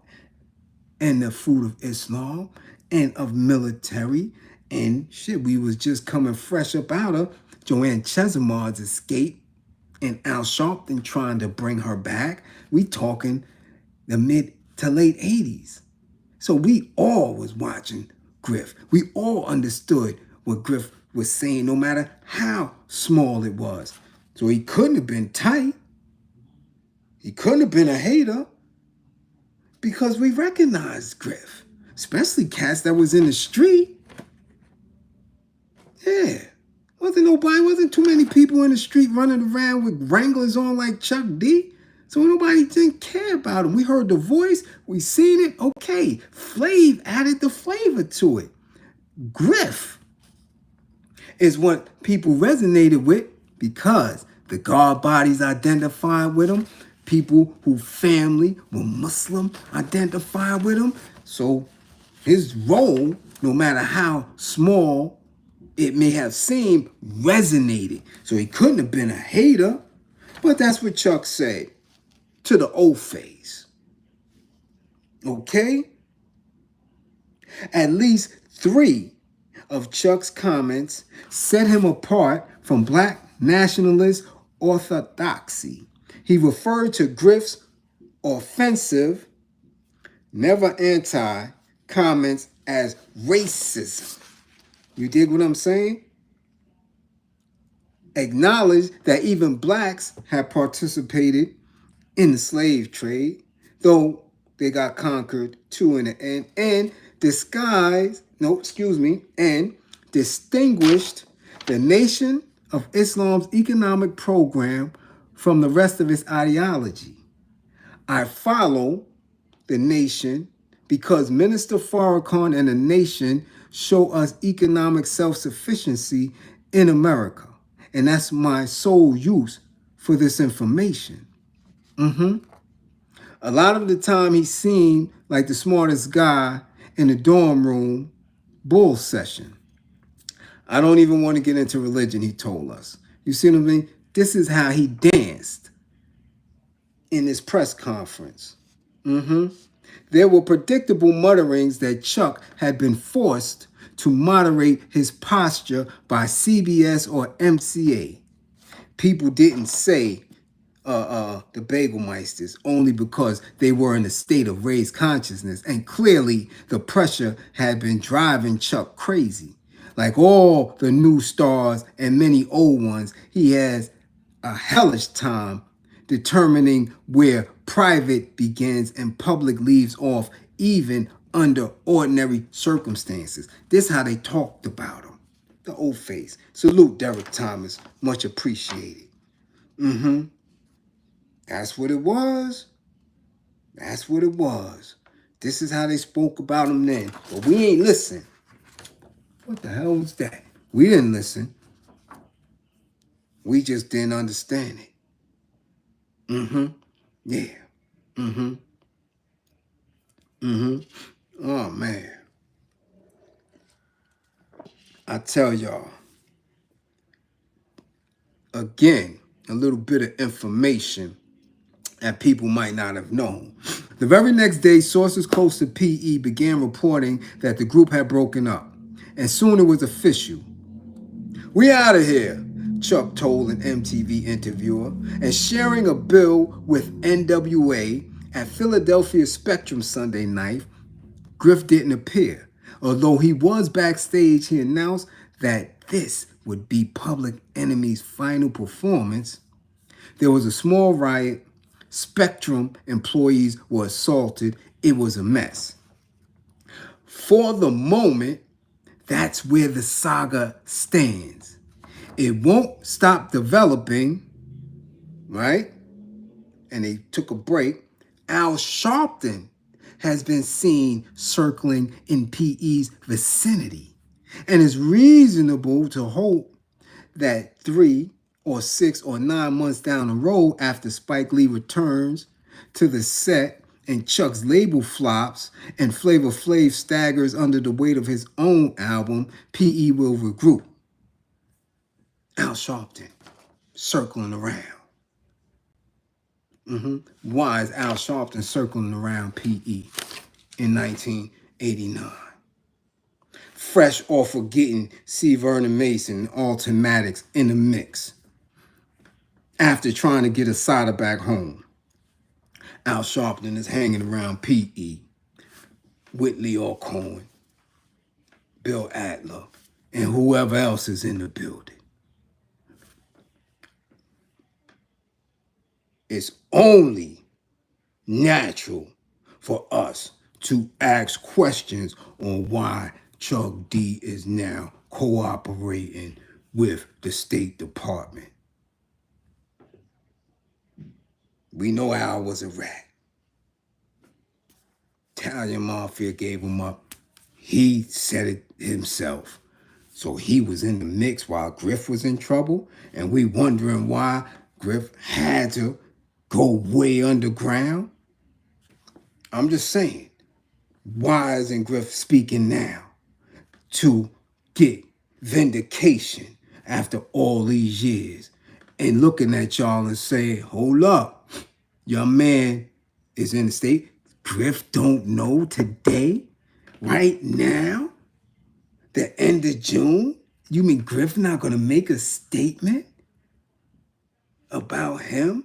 and the fruit of Islam and of military. And shit, we was just coming fresh up out of Joanne Chesimard's escape and Al Sharpton trying to bring her back. We talking the mid to late 80s. So we all was watching Griff. We all understood what Griff was saying, no matter how small it was. So he couldn't have been tight. He couldn't have been a hater because we recognized Griff, especially cats that was in the street. Yeah. Wasn't too many people in the street running around with Wranglers on like Chuck D. So nobody didn't care about him. We heard the voice, we seen it, okay. Flav added the flavor to it. Griff is what people resonated with because the guard bodies identified with him. People whose family were Muslim identified with him. So his role, no matter how small it may have seemed, resonated. So he couldn't have been a hater. But that's what Chuck said to the old face. Okay? At least 3 of Chuck's comments set him apart from black nationalist orthodoxy. He referred to Griff's offensive, never anti comments as racism. You dig what I'm saying? Acknowledged that even blacks had participated in the slave trade, though they got conquered too in the end, and and distinguished the Nation of Islam's economic program from the rest of its ideology. I follow the Nation because Minister Farrakhan and the Nation show us economic self-sufficiency in America. And that's my sole use for this information. A lot of the time he seemed like the smartest guy in the dorm room bull session. I don't even want to get into religion, he told us. You see what I mean? This is how he danced in this press conference. There were predictable mutterings that Chuck had been forced to moderate his posture by CBS or MCA. People didn't say the Bagelmeisters only because they were in a state of raised consciousness, and clearly the pressure had been driving Chuck crazy. Like all the new stars and many old ones, he has a hellish time determining where private begins and public leaves off, even under ordinary circumstances. This is how they talked about him. The old face. Salute, Derek Thomas. Much appreciated. That's what it was. That's what it was. This is how they spoke about him then. But we ain't listen. What the hell was that? We didn't listen. We just didn't understand it. Yeah. Oh, man. I tell y'all. Again, a little bit of information that people might not have known. The very next day, sources close to PE began reporting that the group had broken up. And soon it was official. "We out of here," Chuck told an MTV interviewer, and sharing a bill with NWA at Philadelphia Spectrum Sunday night, Griff didn't appear. Although he was backstage, he announced that this would be Public Enemy's final performance. There was a small riot. Spectrum employees were assaulted. It was a mess. For the moment, that's where the saga stands. It won't stop developing, right? And they took a break. Al Sharpton has been seen circling in PE's vicinity. And it's reasonable to hope that 3 or 6 or 9 months down the road after Spike Lee returns to the set and Chuck's label flops and Flavor Flav staggers under the weight of his own album, P.E. will regroup. Al Sharpton circling around. Why is Al Sharpton circling around P.E. in 1989? Fresh off of getting C. Vernon Mason and Alton Maddox in the mix. After trying to get Assata back home, Al Sharpton is hanging around P.E., Whitley Cohen, Bill Adler, and whoever else is in the building. It's only natural for us to ask questions on why Chuck D is now cooperating with the State Department. We know Al was a rat. Italian Mafia gave him up. He said it himself. So he was in the mix while Griff was in trouble, and we wondering why Griff had to go way underground. I'm just saying, why isn't Griff speaking now to get vindication after all these years and looking at y'all and saying, hold up, your man is in the state. Griff don't know today, right now, the end of June? You mean Griff not going to make a statement about him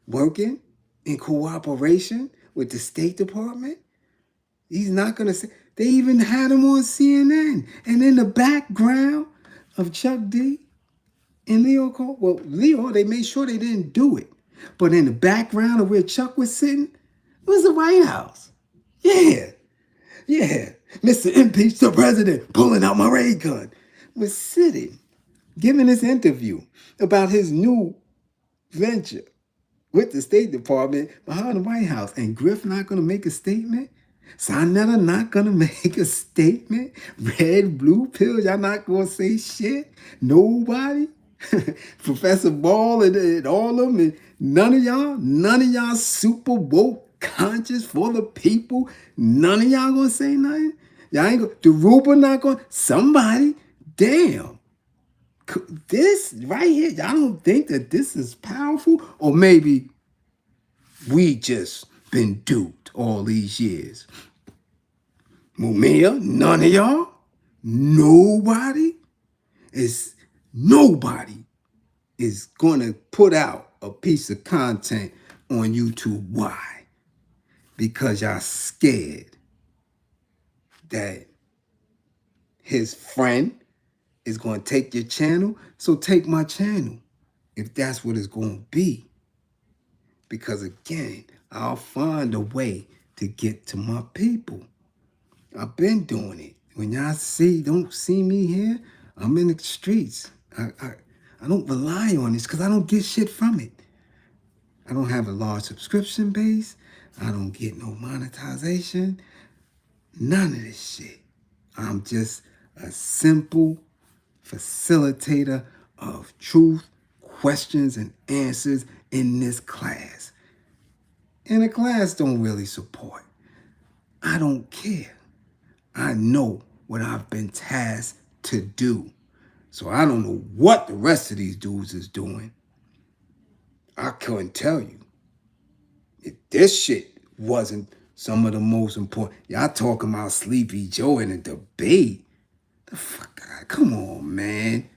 working in cooperation with the State Department? He's not going to say. They even had him on CNN. And in the background of Chuck D and Leo Cole, well, Leo, they made sure they didn't do it. But in the background of where Chuck was sitting, it was the White House. Yeah. Mr. Impeach the President, pulling out my ray gun, was sitting, giving this interview about his new venture with the State Department behind the White House. And Griff not going to make a statement? Sonetta not going to make a statement? Red, blue pills, y'all not going to say shit? Nobody? Professor Ball and all of them, and none of y'all super woke, conscious for the people, none of y'all going to say nothing? Y'all ain't going to, DeRuba not going to, somebody, damn. This right here, y'all don't think that this is powerful? Or maybe we just been duped all these years. Mumia, none of y'all? Nobody is going to put out a piece of content on YouTube. Why? Because y'all scared that his friend is going to take your channel. So take my channel if that's what it's going to be. Because again, I'll find a way to get to my people. I've been doing it. When y'all don't see me here, I'm in the streets. I don't rely on this because I don't get shit from it. I don't have a large subscription base. I don't get no monetization. None of this shit. I'm just a simple facilitator of truth, questions, and answers in this class. And the class don't really support. I don't care. I know what I've been tasked to do. So I don't know what the rest of these dudes is doing. I couldn't tell you. If this shit wasn't some of the most important. Y'all talking about Sleepy Joe in a debate. The fuck, come on, man.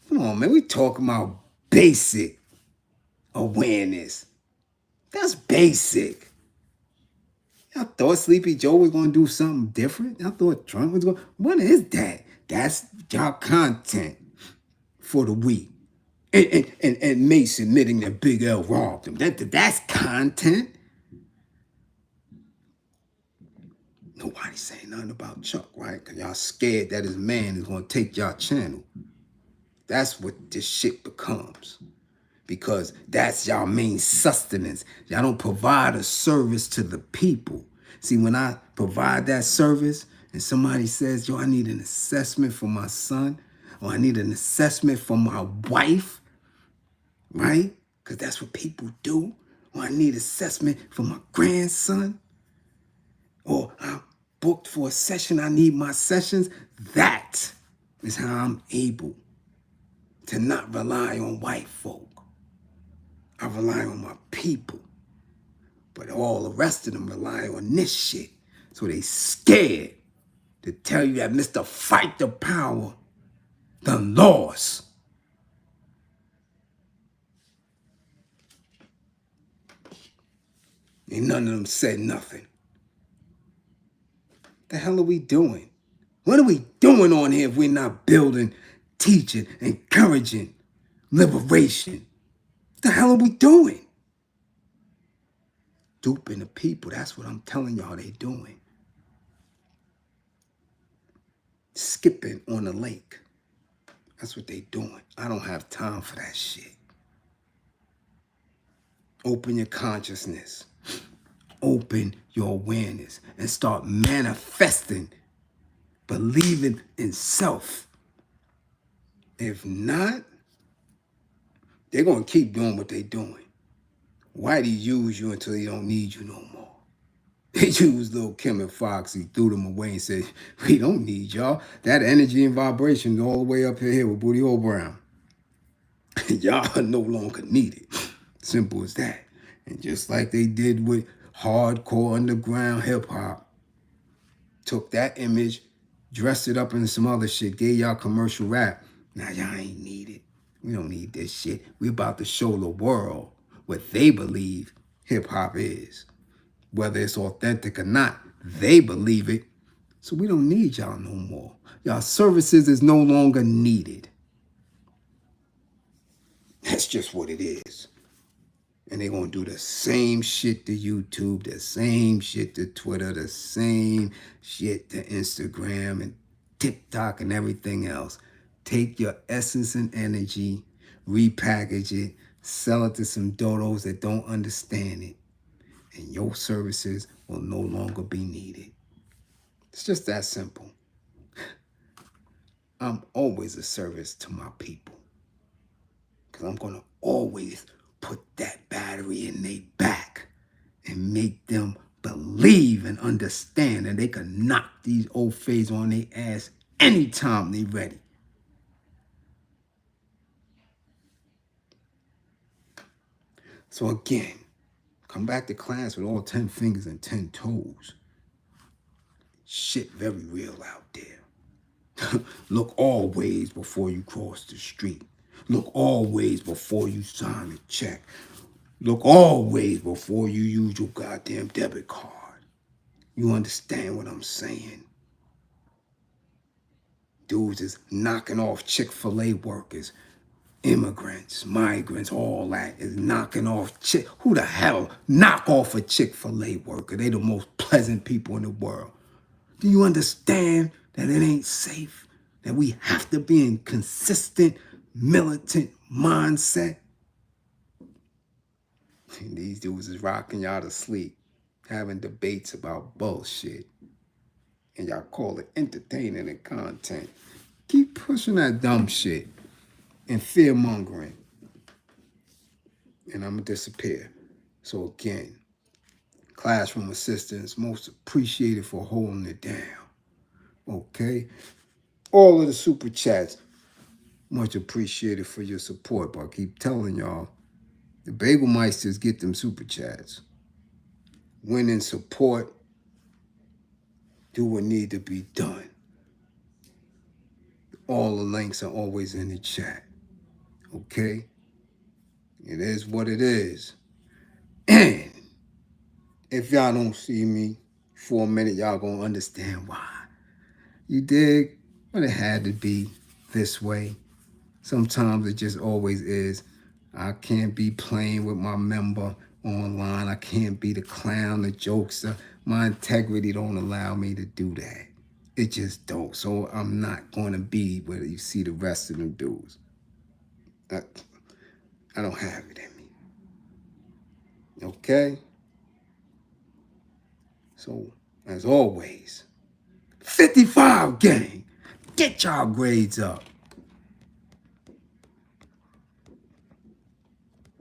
Come on, man. We talking about basic awareness. That's basic. Y'all thought Sleepy Joe was going to do something different? Y'all thought Trump was going to... What is that? That's y'all content for the week. And Mace admitting that Big L robbed him. That's content. Nobody saying nothing about Chuck, right? Because y'all scared that his man is going to take y'all channel. That's what this shit becomes. Because that's y'all main sustenance. Y'all don't provide a service to the people. See, when I provide that service and somebody says, yo, I need an assessment for my son, or I need an assessment for my wife, right? Because that's what people do. Or I need assessment for my grandson. Or I'm booked for a session, I need my sessions. That is how I'm able to not rely on white folk. I rely on my people. But all the rest of them rely on this shit. So they scared to tell you that Mr. Fight the Power done lost. Ain't none of them said nothing. The hell are we doing? What are we doing on here if we're not building, teaching, encouraging, liberation? What the hell are we doing? Duping the people, that's what I'm telling y'all they doing. Skipping on the lake. That's what they doing. I don't have time for that shit. Open your consciousness. Open your awareness and start manifesting, believing in self. If not, they're going to keep doing what they're doing. Whitey use you until he don't need you no more. They used little Kim and Foxy, threw them away and said, we don't need y'all. That energy and vibration all the way up here with Booty Hole Brown. Y'all are no longer needed. Simple as that. And just like they did with hardcore underground hip hop, took that image, dressed it up into some other shit, gave y'all commercial rap. Now y'all ain't needed. We don't need this shit. We about to show the world what they believe hip hop is. Whether it's authentic or not, they believe it. So we don't need y'all no more. Y'all services is no longer needed. That's just what it is. And they're going to do the same shit to YouTube, the same shit to Twitter, the same shit to Instagram and TikTok and everything else. Take your essence and energy, repackage it, sell it to some dodos that don't understand it, and your services will no longer be needed. It's just that simple. I'm always a service to my people because I'm going to always put that battery in their back and make them believe and understand that they can knock these old fays on their ass anytime they ready. So again, come back to class with all 10 fingers and 10 toes. Shit very real out there. Look always before you cross the street. Look always before you sign a check. Look always before you use your goddamn debit card. You understand what I'm saying? Dudes is knocking off Chick-fil-A workers, immigrants, migrants, all that is knocking off who the hell knock off a Chick-fil-A worker? They the most pleasant people in the world. Do you understand that it ain't safe? That we have to be in consistent militant mindset? And these dudes is rocking y'all to sleep, having debates about bullshit. And y'all call it entertaining and content. Keep pushing that dumb shit and fear-mongering. And I'm going to disappear. So again, classroom assistants, most appreciated for holding it down. Okay? All of the super chats, much appreciated for your support. But I keep telling y'all, the Bagel Meisters get them super chats. When in support, do what need to be done. All the links are always in the chat. Okay? It is what it is. And if y'all don't see me for a minute, y'all gonna understand why. You dig? But it had to be this way. Sometimes it just always is. I can't be playing with my member online. I can't be the clown, the jokester. My integrity don't allow me to do that. It just don't. So I'm not going to be where you see the rest of them dudes. I don't have it in me. Okay? So, as always, 55 gang, get y'all grades up.